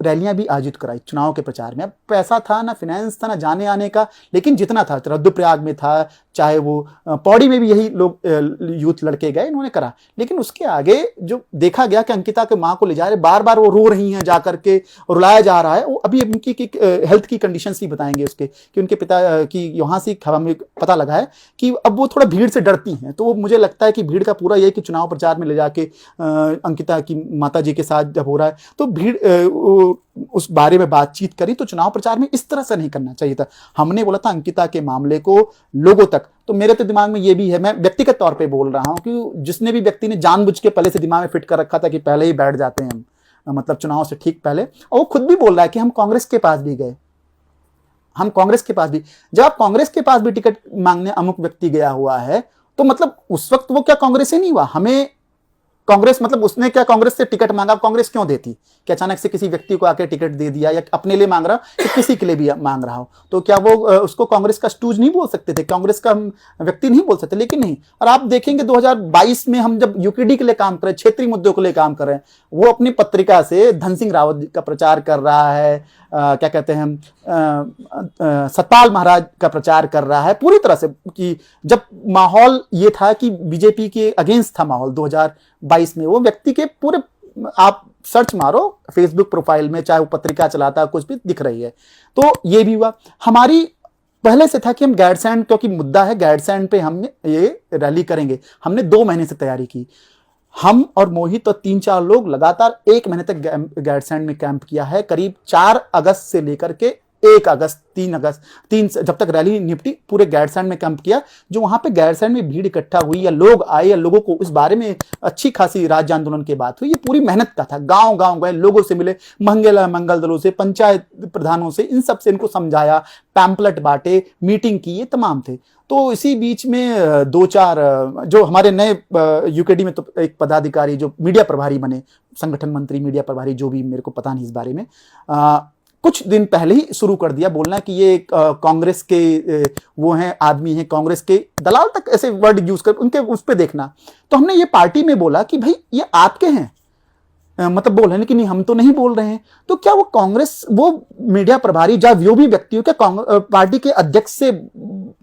रैलियां भी आयोजित कराई चुनाव के प्रचार में। अब पैसा था ना, फाइनेंस था ना, जाने आने का, लेकिन जितना था, रुद्रप्रयाग में था, चाहे वो पौड़ी में भी यही लोग यूथ लड़के गए, इन्होंने करा। लेकिन उसके आगे जो देखा गया कि अंकिता के मां को ले जा रहे, बार बार वो रो रही हैं जाकर के, रुलाया जा रहा है। वो अभी उनकी हेल्थ की कंडीशन भी बताएंगे उसके, कि उनके पिता की यहाँ से हमें पता लगा है कि अब वो थोड़ा भीड़ से डरती हैं। तो मुझे लगता है कि भीड़ का पूरा ये कि चुनाव प्रचार में ले जाके अंकिता की माता जी के साथ जब हो रहा है, तो भीड़ उस बारे में बातचीत करी। तो चुनाव प्रचार में इस तरह से नहीं करना चाहिए था। हमने बोला था अंकिता के मामले को लोगों तक, तो मेरे तो दिमाग में ये भी है, मैं व्यक्तिगत तौर पे बोल रहा हूं कि जिसने भी व्यक्ति ने जानबूझ के पहले से दिमाग में फिट कर रखा था कि पहले ही बैठ जाते हैं हम, मतलब चुनाव से ठीक पहले, और वो खुद भी बोल रहा है कि हम कांग्रेस के पास भी गए, हम कांग्रेस के पास भी। जब आप कांग्रेस के पास भी टिकट मांगने अमुक व्यक्ति गया हुआ है, तो मतलब उस वक्त वो क्या कांग्रेस ही नहीं हुआ? हमें कांग्रेस, मतलब उसने क्या कांग्रेस से टिकट मांगा? कांग्रेस क्यों देती? कि अचानक से किसी व्यक्ति को आके टिकट दे दिया, या अपने लिए मांग रहा हो, कि किसी के लिए भी मांग रहा हो, तो क्या वो उसको कांग्रेस का स्टूज नहीं बोल सकते थे, कांग्रेस का व्यक्ति नहीं बोल सकते? लेकिन नहीं। और आप देखेंगे 2022 में हम जब यूकेडी के लिए काम कर रहे हैं, क्षेत्रीय मुद्दों के लिए काम कर रहे हैं, वो अपनी पत्रिका से धन सिंह रावत का प्रचार कर रहा है, क्या कहते हैं, सतपाल महाराज का प्रचार कर रहा है पूरी तरह से। कि जब माहौल ये था कि बीजेपी के अगेंस्ट था माहौल 2022 में, वो व्यक्ति के पूरे, आप सर्च मारो फेसबुक प्रोफाइल में, चाहे वो पत्रिका चलाता, कुछ भी दिख रही है। तो ये भी हुआ। हमारी पहले से था कि हम गैरसैंण, क्योंकि मुद्दा है गैरसैंण पे हम ये रैली करेंगे। हमने 2 महीने से तैयारी की, हम और मोहित और 3-4 लोग लगातार 1 महीने तक गैरसैंण में कैंप किया है। करीब 4 अगस्त से लेकर के 1 अगस्त, 3 अगस्त, जब तक रैली निपटी, पूरे गैरसैंण में कैंप किया। जो वहां पे गैरसैंण में भीड़ इकट्ठा हुई, या लोग आए, या लोगों को इस बारे में अच्छी खासी राज्य आंदोलन की बात हुई, ये पूरी मेहनत का था। गांव गांव गए, लोगों से मिले, मंगल दलों से, पंचायत प्रधानों से, इन सब से इनको समझाया, पैम्पलेट बांटे, मीटिंग की, ये तमाम थे। तो इसी बीच में 2-4 जो हमारे नए यूकेडी में, तो एक पदाधिकारी जो मीडिया प्रभारी बने, संगठन मंत्री, मीडिया प्रभारी, जो भी, मेरे को पता नहीं इस बारे में, कुछ दिन पहले ही शुरू कर दिया बोलना कि ये कांग्रेस के वो हैं, आदमी हैं, कांग्रेस के दलाल तक, ऐसे वर्ड यूज कर उनके उस पर देखना। तो हमने ये पार्टी में बोला कि भाई ये आपके हैं, मतलब बोल रहे हैं कि नहीं हम तो नहीं बोल रहे हैं, तो क्या वो कांग्रेस वो मीडिया प्रभारी या जो भी व्यक्ति हो क्या पार्टी के अध्यक्ष से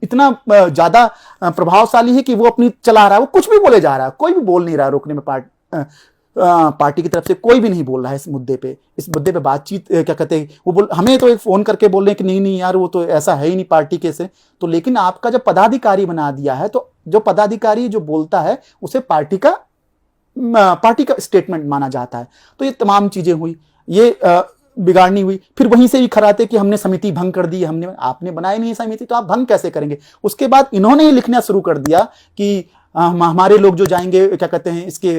इतना ज्यादा प्रभावशाली है कि वो अपनी चला रहा है, वो कुछ भी बोले जा रहा है, कोई भी बोल नहीं रहा है रोकने में, पार्टी की तरफ से कोई भी नहीं बोल रहा है इस मुद्दे पे बातचीत क्या कहते हैं वो बोल, हमें तो एक फोन करके बोल रहे हैं कि नहीं नहीं यार वो तो ऐसा है ही नहीं पार्टी के से, तो लेकिन आपका जब पदाधिकारी बना दिया है तो जो पदाधिकारी जो बोलता है उसे पार्टी का स्टेटमेंट माना जाता है। तो ये तमाम चीजें हुई, ये बिगाड़नी हुई, फिर वहीं से भी खराते कि हमने समिति भंग कर दी, हमने आपने बनाई नहीं समिति तो आप भंग कैसे करेंगे। उसके बाद इन्होंने ही लिखना शुरू कर दिया कि हमारे लोग जो जाएंगे क्या कहते हैं इसके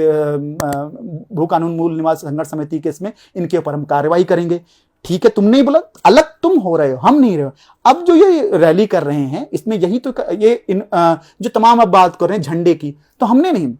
भू कानून मूल निवास संघर्ष समिति के इसमें इनके ऊपर हम कार्रवाई करेंगे। ठीक है, तुमने ही बोला, अलग तुम हो रहे हो, हम नहीं रहे हो। अब जो ये रैली कर रहे हैं इसमें यही तो ये जो तमाम अब बात कर रहे हैं झंडे की, तो हमने नहीं,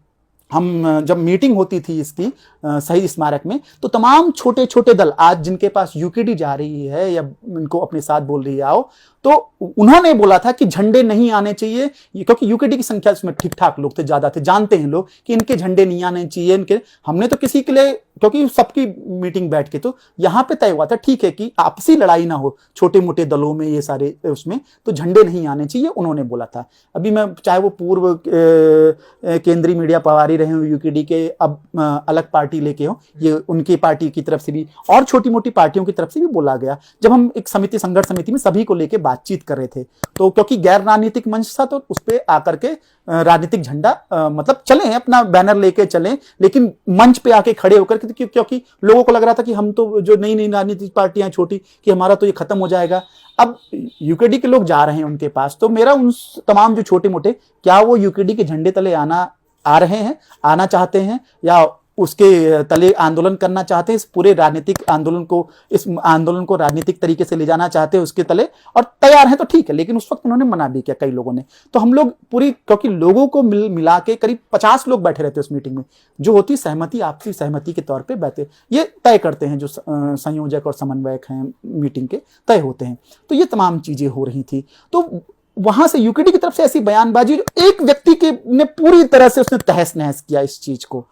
हम जब मीटिंग होती थी इसकी शहीद स्मारक में तो तमाम छोटे छोटे दल आज जिनके पास यूकेडी जा रही है या इनको अपने साथ बोल रही है आओ, तो उन्होंने बोला था कि झंडे नहीं आने चाहिए, क्योंकि यूकेडी की संख्या उसमें ठीक ठाक लोग थे, ज्यादा थे, जानते हैं लोग कि इनके झंडे नहीं आने चाहिए इनके। हमने तो किसी के लिए, क्योंकि सबकी मीटिंग बैठ के तो यहाँ पे तय हुआ था ठीक है कि आपसी लड़ाई ना हो छोटे मोटे दलों में ये सारे उसमें, तो झंडे नहीं आने चाहिए उन्होंने बोला था। अभी मैं चाहे वो पूर्व केंद्रीय मीडिया प्रभारी रहे हो यूकेडी के, अब अलग पार्टी लेके हो, ये उनकी पार्टी की तरफ से भी और छोटी मोटी पार्टियों की तरफ से भी बोला गया। जब हम एक समिति संघर्ष समिति में सभी को लेके बातचीत कर रहे थे तो क्योंकि गैर राजनीतिक मंच था तो उस पर आकर के राजनीतिक झंडा मतलब चले अपना बैनर लेके चले, लेकिन मंच पे आके खड़े होकर क्योंकि लोगों को लग रहा था कि हम तो जो नई नई राजनीतिक पार्टियां छोटी कि हमारा तो ये खत्म हो जाएगा। अब यूकेडी के लोग जा रहे हैं उनके पास, तो मेरा उन तमाम जो छोटे मोटे क्या वो यूकेडी के झंडे तले आ रहे हैं, आना चाहते हैं या उसके तले आंदोलन करना चाहते हैं, इस पूरे राजनीतिक आंदोलन को, इस आंदोलन को राजनीतिक तरीके से ले जाना चाहते हैं उसके तले और तैयार हैं तो ठीक है, लेकिन उस वक्त उन्होंने मना भी किया कई लोगों ने। तो हम लोग पूरी, क्योंकि लोगों को मिला के करीब 50 लोग बैठे रहते उस मीटिंग में, जो होती सहमति आपसी सहमति के तौर पे बैठे, ये तय करते हैं जो संयोजक और समन्वयक हैं मीटिंग के, तय होते हैं। तो ये तमाम चीजें हो रही थी। तो वहां से यूकेडी की तरफ से ऐसी बयानबाजी, एक व्यक्ति के ने पूरी तरह से उसने तहस नहस किया इस चीज को।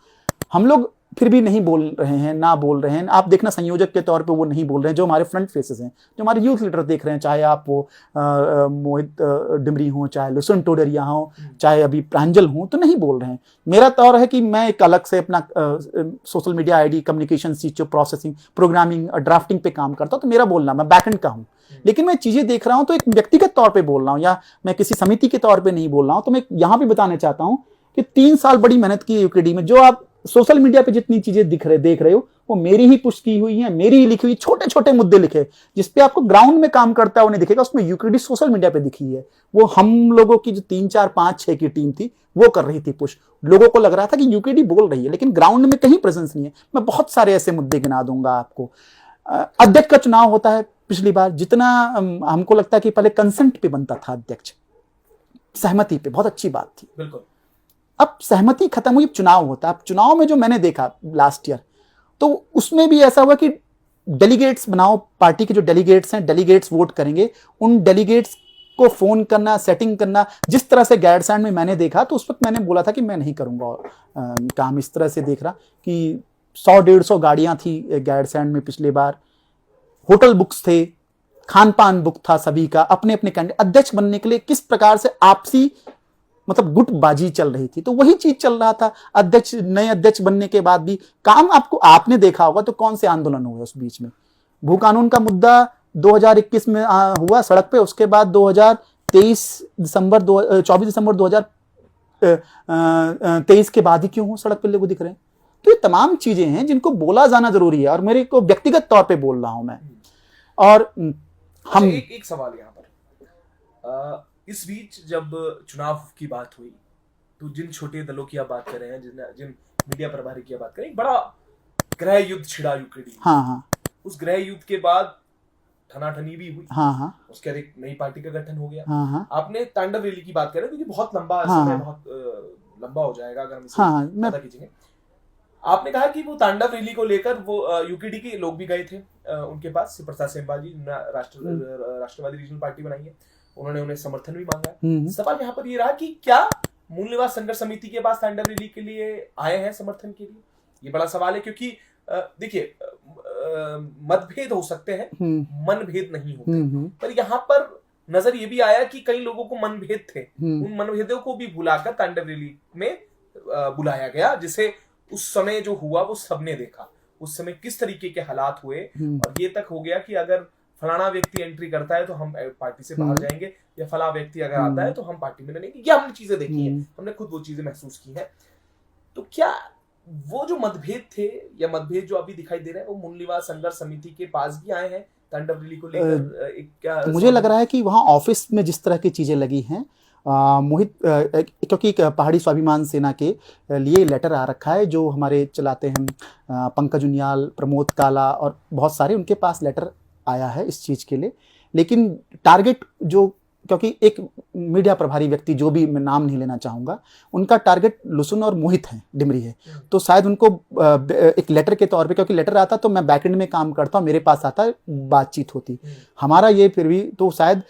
हम लोग फिर भी नहीं बोल रहे हैं, ना बोल रहे हैं। आप देखना संयोजक के तौर पे वो नहीं बोल रहे हैं, जो हमारे फ्रंट फेसेस हैं, जो हमारे यूथ लीडर देख रहे हैं, चाहे आप वो मोहित डिमरी हो, चाहे लुसन टोडरिया हो, चाहे अभी प्रांजल हो, तो नहीं बोल रहे हैं। मेरा तौर है कि मैं एक अलग से अपना सोशल मीडिया आईडी, कम्युनिकेशन सीचो, प्रोसेसिंग, प्रोग्रामिंग, ड्राफ्टिंग पे काम करता हूँ, तो मेरा बोलना, मैं बैकएंड का हूँ, लेकिन मैं चीजें देख रहा हूं तो एक व्यक्तिगत तौर पे बोल रहा हूं या मैं किसी समिति के तौर पे नहीं बोल रहा हूं। तो मैं यहां भी बताना चाहता हूं कि 3 साल बड़ी मेहनत की यूकेडी में, जो आप सोशल मीडिया पे जितनी चीजें देख रहे हो वो मेरी ही पुष्ट की हुई है, मेरी ही लिखी हुई छोटे छोटे मुद्दे लिखे, जिसपे आपको ग्राउंड में काम करता है वो नहीं दिखेगा, उसमें यूकेडी सोशल मीडिया पे दिखी है। वो हम लोगों की जो 3, 4, 5, 6 की टीम थी वो कर रही थी पुश। लोगों को लग रहा था कि यूकेडी बोल रही है, लेकिन ग्राउंड में कहीं प्रेजेंस नहीं है। मैं बहुत सारे ऐसे मुद्दे गिना दूंगा आपको। अध्यक्ष का चुनाव होता है, पिछली बार जितना हमको लगता है कि पहले कंसेंट पे बनता था अध्यक्ष, सहमति पे, बहुत अच्छी बात थी, बिल्कुल। अब सहमति खत्म हुई, चुनाव होता है। अब चुनाव में जो मैंने देखा लास्ट ईयर, तो उसमें भी ऐसा हुआ कि डेलीगेट्स बनाओ, पार्टी के जो डेलीगेट्स हैं, डेलीगेट्स वोट करेंगे, उन डेलीगेट्स को फोन करना, सेटिंग करना, जिस तरह से गैरसैंड में मैंने देखा, तो उस वक्त मैंने बोला था कि मैं नहीं करूंगा काम इस तरह से देख रहा कि 100-150 गाड़ियां थी गैरसैंड में पिछले बार, होटल बुक्स थे, खान पान बुक था सभी का, अपने अपने कैंडिडेट अध्यक्ष बनने के लिए किस प्रकार से आपसी मतलब गुटबाजी चल रही थी, तो वही चीज चल रहा था। अध्यक्ष, नए अध्यक्ष बनने के बाद भी काम आपने देखा होगा तो कौन से आंदोलन हुए उस बीच में। भू कानून का मुद्दा 2021 में हुआ सड़क पे, उसके बाद 24 दिसंबर 2023 के बाद ही क्यों हो सड़क पे लोग दिख रहे हैं। तो ये तमाम चीजें हैं जिनको बोला जाना जरूरी है, और मेरे को व्यक्तिगत तौर पे बोल रहा हूं मैं। और हम एक सवाल यहाँ पर, इस बीच जब चुनाव की बात हुई तो जिन छोटे दलों की आप बात कर रहे हैं, जिन मीडिया प्रभारी की आप बात करें, बड़ा गृह युद्ध छिड़ा यूकेडी। हाँ, उस गृह युद्ध के बाद ठनाठनी भी हुई। हाँ, उसके बाद एक नई पार्टी का गठन हो गया। हाँ, आपने तांडव रैली की बात करें, क्योंकि बहुत लंबा समय, बहुत लंबा हो जाएगा अगर हम इसे पता खींचेंगे। आपने कहा कि वो तांडव रैली को लेकर वो यूकेडी के लोग भी गए थे उनके पास, प्रसाद सिंबाजी, राष्ट्रवादी रीजनल पार्टी बनाई है, उन्होंने उन्हें समर्थन भी मांगा। सवाल यहाँ पर ये रहा कि क्या मूल निवास संघर्ष समिति के पास तांडव रैली के लिए आए हैं समर्थन के लिए? ये बड़ा सवाल है, क्योंकि देखिए, मतभेद हो सकते हैं, मनभेद नहीं होते। पर यहाँ पर नजर ये भी आया कि कई लोगों को मनभेद थे, उन मनभेदों को भी भुलाकर तांडव रैली में बुलाया गया, जिसे उस समय जो हुआ वो सबने देखा। उस समय किस तरीके के हालात हुए, और ये तक हो गया कि अगर फलाना व्यक्ति एंट्री करता है तो हम पार्टी से बाहर जाएंगे, या फला व्यक्ति अगर आता है तो हम पार्टी में रहेंगे। ये हमने चीजें देखी हैं, हमने खुद वो चीजें महसूस की हैं। तो क्या वो जो मतभेद थे, या मतभेद जो अभी दिखाई दे रहे हैं, वो मूल निवास संघर्ष समिति के पास भी आए हैं तांडव रैली को लेकर? क्या मुझे लग रहा है कि वहाँ ऑफिस में जिस तरह की चीजें लगी हैं, मोहित, क्योंकि पहाड़ी स्वाभिमान सेना के लिए लेटर आ रखा है, जो हमारे चलाते हैं पंकज उनियाल, प्रमोद काला और बहुत सारे, उनके पास लेटर आया है इस चीज के लिए। लेकिन टारगेट जो, क्योंकि एक मीडिया प्रभारी व्यक्ति, जो भी मैं नाम नहीं लेना चाहूंगा, उनका टारगेट लुसुन और मोहित है, डिमरी है, तो शायद उनको एक लेटर के तौर पे, क्योंकि लेटर आता तो मैं बैकएंड में काम करता हूँ, मेरे पास आता, बातचीत होती, हमारा ये फिर भी, तो शायद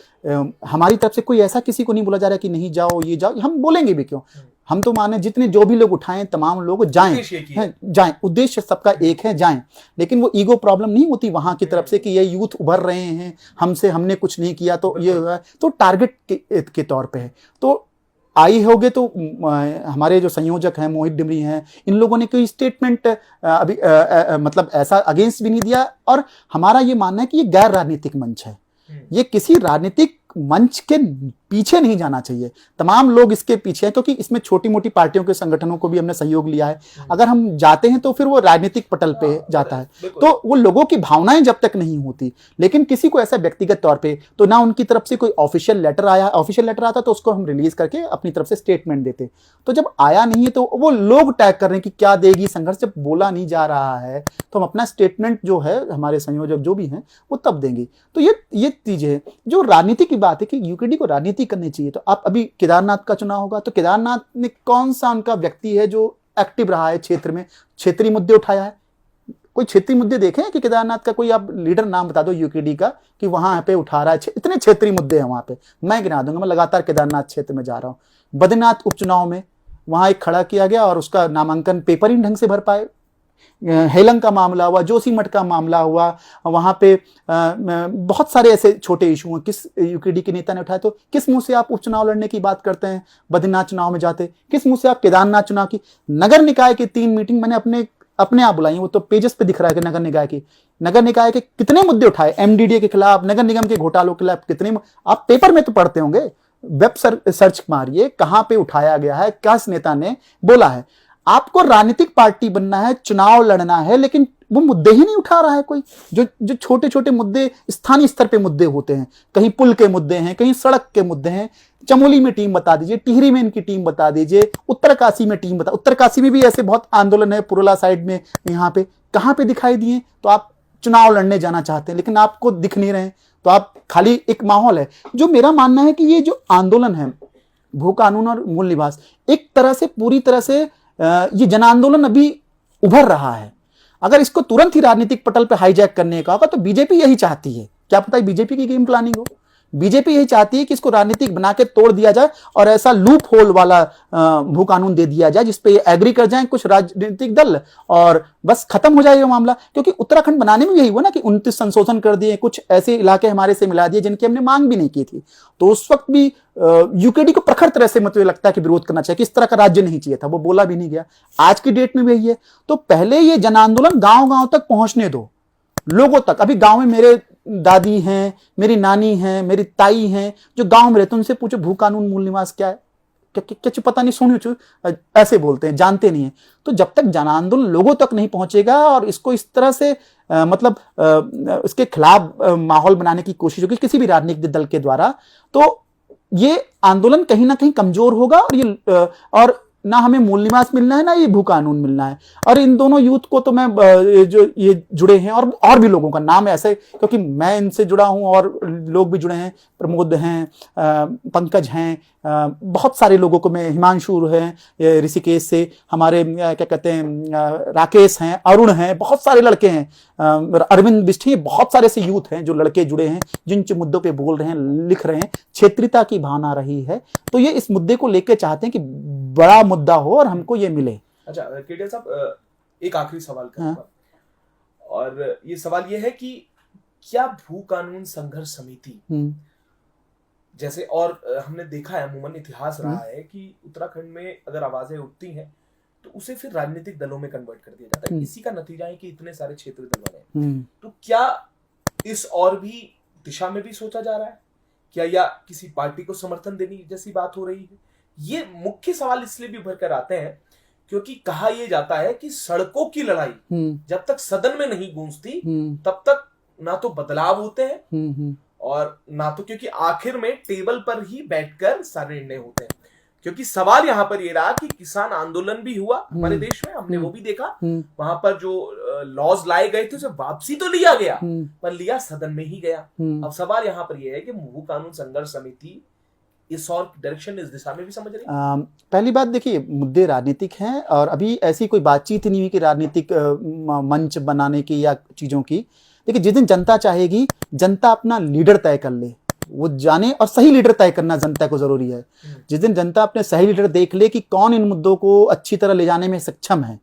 हमारी तरफ से कोई ऐसा किसी को नहीं बोला जा रहा कि नहीं जाओ, ये जाओ, हम बोलेंगे भी क्यों, हम तो माने जितने जो भी लोग उठाएं, तमाम लोग जाएं, जाएं, उद्देश्य सबका एक है, जाएं। लेकिन वो ईगो प्रॉब्लम नहीं होती वहां की तरफ से कि ये यूथ उभर रहे हैं, हमने कुछ नहीं किया तो ये, तो टारगेट के तौर पे है। तो आई होगे तो हमारे जो संयोजक हैं, मोहित डिमरी हैं, इन लोगों ने कोई स्टेटमेंट अभी मतलब ऐसा अगेंस्ट भी नहीं दिया, और हमारा ये मानना है कि ये गैर राजनीतिक मंच है, ये किसी राजनीतिक मंच के पीछे नहीं जाना चाहिए। तमाम लोग इसके पीछे हैं, क्योंकि इसमें छोटी मोटी पार्टियों के संगठनों को भी हमने सहयोग लिया है। अगर हम जाते हैं तो फिर वो राजनीतिक पटल पे जाता है, तो वो लोगों की भावनाएं जब तक नहीं होती, लेकिन किसी को ऐसा व्यक्तिगत तौर पे तो ना उनकी तरफ से कोई ऑफिशियल लेटर आया, ऑफिशियल लेटर आता तो उसको हम रिलीज करके अपनी तरफ से स्टेटमेंट देते। तो जब आया नहीं है तो वो लोग टैग कर रहे हैं कि क्या देगी संघर्ष, जब बोला नहीं जा रहा है तो हम अपना स्टेटमेंट जो है, हमारे संयोजक जो भी हैं वो तब देंगे। तो ये चीज है जो राजनीति की बात है कि यूकेडी को राजनीति करनी चाहिए। तो आप अभी केदारनाथ का चुनाव होगा, तो केदारनाथ में कौन सा उनका व्यक्ति है जो एक्टिव रहा है क्षेत्र में, क्षेत्रीय मुद्दे उठाया है? कोई क्षेत्रीय मुद्दे देखे हैं कि केदारनाथ का कोई आप लीडर नाम बता दो यूकेडी का कि वहां पे उठा रहा है? इतने क्षेत्रीय मुद्दे हैं वहां पे, मैं गिना दूंगा, मैं लगातार केदारनाथ क्षेत्र में जा रहा हूं। बद्रीनाथ उपचुनाव में वहां एक खड़ा किया गया और उसका नामांकन पेपर ही ढंग से भर पाए। हेलंग का मामला हुआ, जोशीमठ का मामला हुआ, वहां पे बहुत सारे ऐसे छोटे इशू हैं, किस यूकेडी के नेता ने उठाए? तो किस मुंह से आप उपचुनाव लड़ने की बात करते हैं? बद्रीनाथ चुनाव में जाते, किस मुंह से आप केदारनाथ चुनाव की? नगर निकाय की 3 मीटिंग मैंने अपने आप बुलाई, वो तो पेजेस पे दिख रहा है कि नगर निकाय के कितने मुद्दे उठाए, एमडीडीए के खिलाफ, नगर निगम के घोटालों के खिलाफ कितने, आप पेपर में तो पढ़ते होंगे, वेब सर्च मारिए कहां पे उठाया गया है, किस नेता ने बोला है। आपको राजनीतिक पार्टी बनना है, चुनाव लड़ना है, लेकिन वो मुद्दे ही नहीं उठा रहा है कोई। जो छोटे छोटे मुद्दे स्थानीय स्तर पे मुद्दे होते हैं, कहीं पुल के मुद्दे हैं, कहीं सड़क के मुद्दे हैं, चमोली में टीम बता दीजिए, टिहरी में इनकी टीम बता दीजिए, उत्तरकाशी में टीम बता, उत्तरकाशी में भी ऐसे बहुत आंदोलन है, पुरुला साइड में, यहाँ पे कहाँ पे दिखाई दिए? तो आप चुनाव लड़ने जाना चाहते हैं लेकिन आपको दिख नहीं रहे, तो आप खाली एक माहौल है। जो मेरा मानना है कि ये जो आंदोलन है, भू कानून और मूल निवास, एक तरह से पूरी तरह से ये जन आंदोलन अभी उभर रहा है। अगर इसको तुरंत ही राजनीतिक पटल पे हाईजैक करने का होगा तो बीजेपी यही चाहती है, क्या पता है बीजेपी की गेम प्लानिंग हो। बीजेपी यही चाहती है कि इसको राजनीतिक बना के तोड़ दिया जाए और ऐसा लूप होल वाला भू कानून दे दिया जाए जिसपे एग्री कर जाएं कुछ राजनीतिक दल और बस खत्म हो जाएगा मामला। क्योंकि उत्तराखंड बनाने में यही हुआ ना कि 29 संशोधन कर दिए, कुछ ऐसे इलाके हमारे से मिला दिए जिनकी हमने मांग भी नहीं की थी। तो उस वक्त भी यूकेडी को प्रखर तरह से मुझे लगता है कि विरोध करना चाहिए कि इस तरह का राज्य नहीं चाहिए था, वो बोला भी नहीं गया। आज की डेट में भी यही है। तो पहले ये जन आंदोलन गांव-गांव तक पहुंचने दो, लोगों तक। अभी गांव में मेरे दादी हैं, मेरी नानी हैं, मेरी ताई हैं जो गांव में रहते, उनसे पूछो भू कानून मूल निवास क्या है, क्या पता नहीं, सुनो ऐसे बोलते हैं, जानते नहीं है। तो जब तक जन आंदोलन लोगों तक नहीं पहुंचेगा और इसको इस तरह से इसके खिलाफ माहौल बनाने की कोशिश होगी किसी भी राजनीतिक दल के द्वारा, तो ये आंदोलन कहीं ना कहीं कमजोर होगा। और ना हमें मूल निवास मिलना है, ना ये भू कानून मिलना है। और इन दोनों यूथ को तो मैं जो ये जुड़े हैं और भी लोगों का नाम ऐसे, क्योंकि मैं इनसे जुड़ा हूं और लोग भी जुड़े हैं, प्रमोद हैं, पंकज हैं, बहुत सारे लोगों को मैं, हिमांशु हैं ऋषिकेश से, हमारे क्या कहते हैं राकेश हैं, अरुण हैं, बहुत सारे लड़के हैं, अरविंद बिष्ट, बहुत सारे से यूथ हैं जो लड़के जुड़े हैं, जिन मुद्दों पे बोल रहे हैं, लिख रहे हैं। क्षेत्रीयता की भावना रही है, तो ये इस मुद्दे को लेकर चाहते हैं कि बड़ा मुद्दा हो और हमको ये मिले। अच्छा केडिया साहब, एक आखिरी सवाल करूंगा। और ये सवाल ये है कि क्या भू कानून संघर्ष समिति जैसे, और हमने देखा है, अमूमन इतिहास रहा है कि उत्तराखंड में अगर आवाजें उठती हैं तो उसे फिर राजनीतिक दलों में कन्वर्ट कर दिया जाता है। इसी का नतीजा है कि इतने सारे क्षेत्रीय दल बने। तो क्या इस और भी दिशा में भी सोचा जा रहा है क्या, या किसी पार्टी को समर्थन देने जैसी बात हो रही है? ये मुख्य सवाल इसलिए भी उभर कर आते हैं क्योंकि कहा यह जाता है कि सड़कों की लड़ाई जब तक सदन में नहीं गूंजती तब तक ना तो बदलाव होते हैं और ना तो, क्योंकि आखिर में टेबल पर ही बैठकर सारे निर्णय होते हैं। क्योंकि सवाल यहां पर ये रहा कि किसान आंदोलन भी हुआ हमारे देश में, हमने वो भी देखा। वहां पर जो लॉज लाए गए थे उसे वापसी तो लिया गया पर लिया सदन में ही गया। अब सवाल यहां पर यह है कि भू कानून संघर्ष समिति इस और डायरेक्शन, इस दिशा में भी समझ रही है। पहली बात देखिए, मुद्दे राजनीतिक हैं और अभी ऐसी कोई बातचीत नहीं हुई कि राजनीतिक मंच बनाने की या चीजों की। देखिए, जिस दिन जनता चाहेगी, जनता अपना लीडर तय कर ले, वो जाने, और सही लीडर तय करना जनता को जरूरी है। जिस दिन जनता अपने सही लीडर देख ले कि कौन इन मुद्दों को अच्छी तरह ले जाने में सक्षम है,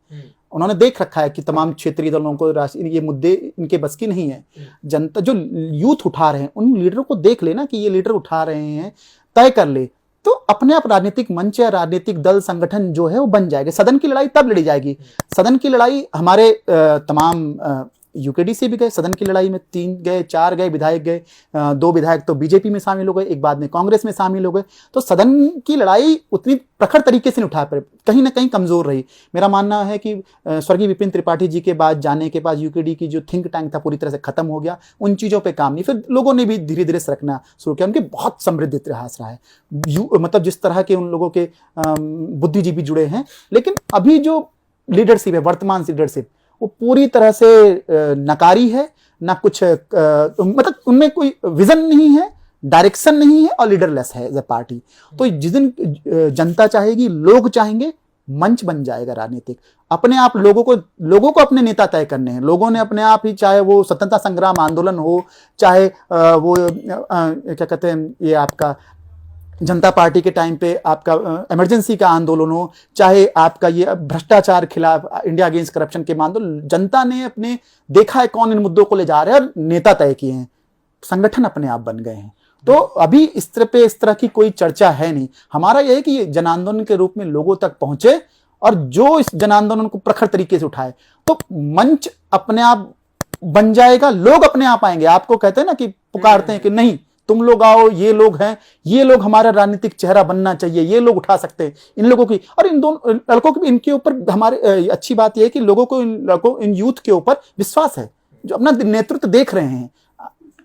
उन्होंने देख रखा है कि तमाम क्षेत्रीय दलों को ये मुद्दे इनके बस की नहीं है। जनता जो यूथ उठा रहे हैं उन लीडरों को देख लेना कि ये लीडर उठा रहे हैं, तय कर ले, तो अपने आप राजनीतिक मंच या राजनीतिक दल संगठन जो है वो बन जाएगा। सदन की लड़ाई तब लड़ी जाएगी। सदन की लड़ाई हमारे तमाम यूकेडी से भी गए सदन की लड़ाई में, 3 गए 4 गए विधायक गए, 2 विधायक तो बीजेपी में शामिल हो गए, एक बाद में कांग्रेस में शामिल हो गए। तो सदन की लड़ाई उतनी प्रखर तरीके से नहीं उठा पाए, कहीं ना कहीं कमजोर रही। मेरा मानना है कि स्वर्गीय विपिन त्रिपाठी जी के बाद जाने के बाद यूकेडी की जो थिंक टैंक था पूरी तरह से खत्म हो गया। उन चीजों पे काम नहीं, फिर लोगों ने भी धीरे धीरे सरकना शुरू किया। उनके बहुत समृद्ध इतिहास रहा है, मतलब जिस तरह के उन लोगों के बुद्धिजीवी जुड़े हैं। लेकिन अभी जो लीडरशिप है, वर्तमान लीडरशिप, वो पूरी तरह से नकारी है, ना कुछ मतलब उनमें कोई विजन नहीं है, डायरेक्शन नहीं है और लीडरलेस है एज ए पार्टी। तो जिस दिन जनता चाहेगी, लोग चाहेंगे, मंच बन जाएगा राजनीतिक। अपने आप लोगों को अपने नेता तय करने हैं। लोगों ने अपने आप ही, चाहे वो स्वतंत्रता संग्राम आंदोलन हो, चाहे वो क्या कहते हैं, ये आपका जनता पार्टी के टाइम पे आपका इमरजेंसी का आंदोलन हो, चाहे आपका ये भ्रष्टाचार खिलाफ इंडिया अगेंस्ट करप्शन के आंदोलन, जनता ने अपने देखा है कौन इन मुद्दों को ले जा रहे हैं और नेता तय किए हैं, संगठन अपने आप बन गए हैं। तो अभी इस तरह की कोई चर्चा है नहीं। हमारा यह है कि ये जन आंदोलन के रूप में लोगों तक पहुंचे और जो इस जन आंदोलन को प्रखर तरीके से उठाए, तो मंच अपने आप बन जाएगा, लोग अपने आप आएंगे। आपको कहते हैं ना कि पुकारते हैं कि नहीं तुम लोग आओ, ये लोग हैं, ये लोग हमारा राजनीतिक चेहरा बनना चाहिए, ये लोग उठा सकते हैं इन लोगों की। और इन दोनों लड़कों की, इनके ऊपर हमारे अच्छी बात यह है कि लोगों को, इन यूथ के ऊपर विश्वास है, जो अपना नेतृत्व देख रहे हैं।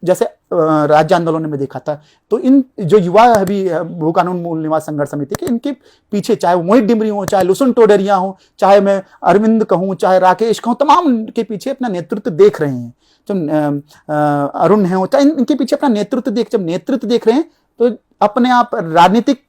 जैसे राज्य आंदोलन में देखा था, तो इन जो युवा अभी भू कानून मूल निवास संघर्ष समिति के, इनके पीछे चाहे वो मोहित डिमरी हो, चाहे लुसन टोडरिया हो, चाहे मैं अरविंद कहूं, चाहे राकेश कहूं, तमाम के पीछे अपना नेतृत्व देख रहे हैं। जब अरुण है, चाहे इनके पीछे अपना जब नेतृत्व देख रहे हैं, तो अपने आप राजनीतिक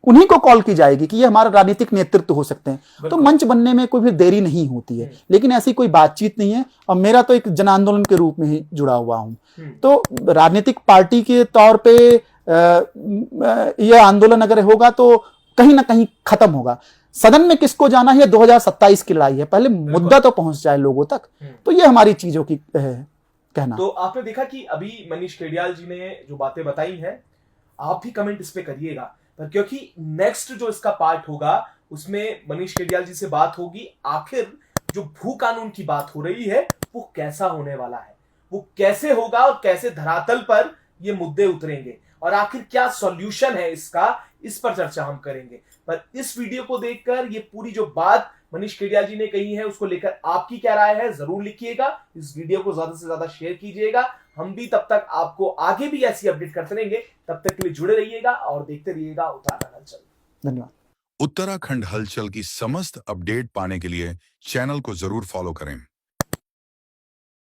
उन्हीं को कॉल की जाएगी कि ये हमारा राजनीतिक नेतृत्व हो सकते हैं। तो मंच बनने में कोई भी देरी नहीं होती है, लेकिन ऐसी कोई बातचीत नहीं है। और मेरा तो एक जन आंदोलन के रूप में ही जुड़ा हुआ हूं, तो राजनीतिक पार्टी के तौर पे यह आंदोलन अगर होगा तो कहीं ना कहीं खत्म होगा। सदन में किसको जाना है, 2027 की लड़ाई है, पहले मुद्दा तो पहुंच जाए लोगों तक। तो ये हमारी चीजों की कहना। तो आपने देखा कि अभी मनीष खेड़ियाल जी ने जो बातें बताई हैं, आप भी कमेंट इस पे करिएगा, पर क्योंकि नेक्स्ट जो इसका पार्ट होगा उसमें मनीष खेड़ियाल जी से बात होगी। आखिर जो भू कानून की बात हो रही है वो कैसा होने वाला है, वो कैसे होगा और कैसे धरातल पर ये मुद्दे उतरेंगे और आखिर क्या सॉल्यूशन है इसका, इस पर चर्चा हम करेंगे। पर इस वीडियो को देखकर ये पूरी जो बात मनीष खेड़ियाल जी ने कही है उसको लेकर आपकी क्या राय है जरूर लिखिएगा। इस वीडियो को ज्यादा से ज्यादा शेयर कीजिएगा। हम भी तब तक आपको आगे भी ऐसी अपडेट करते रहेंगे, तब तक के लिए जुड़े रहिएगा और देखते रहिएगा उत्तराखंड हलचल। धन्यवाद। उत्तराखंड हलचल की समस्त अपडेट पाने के लिए चैनल को जरूर फॉलो करें।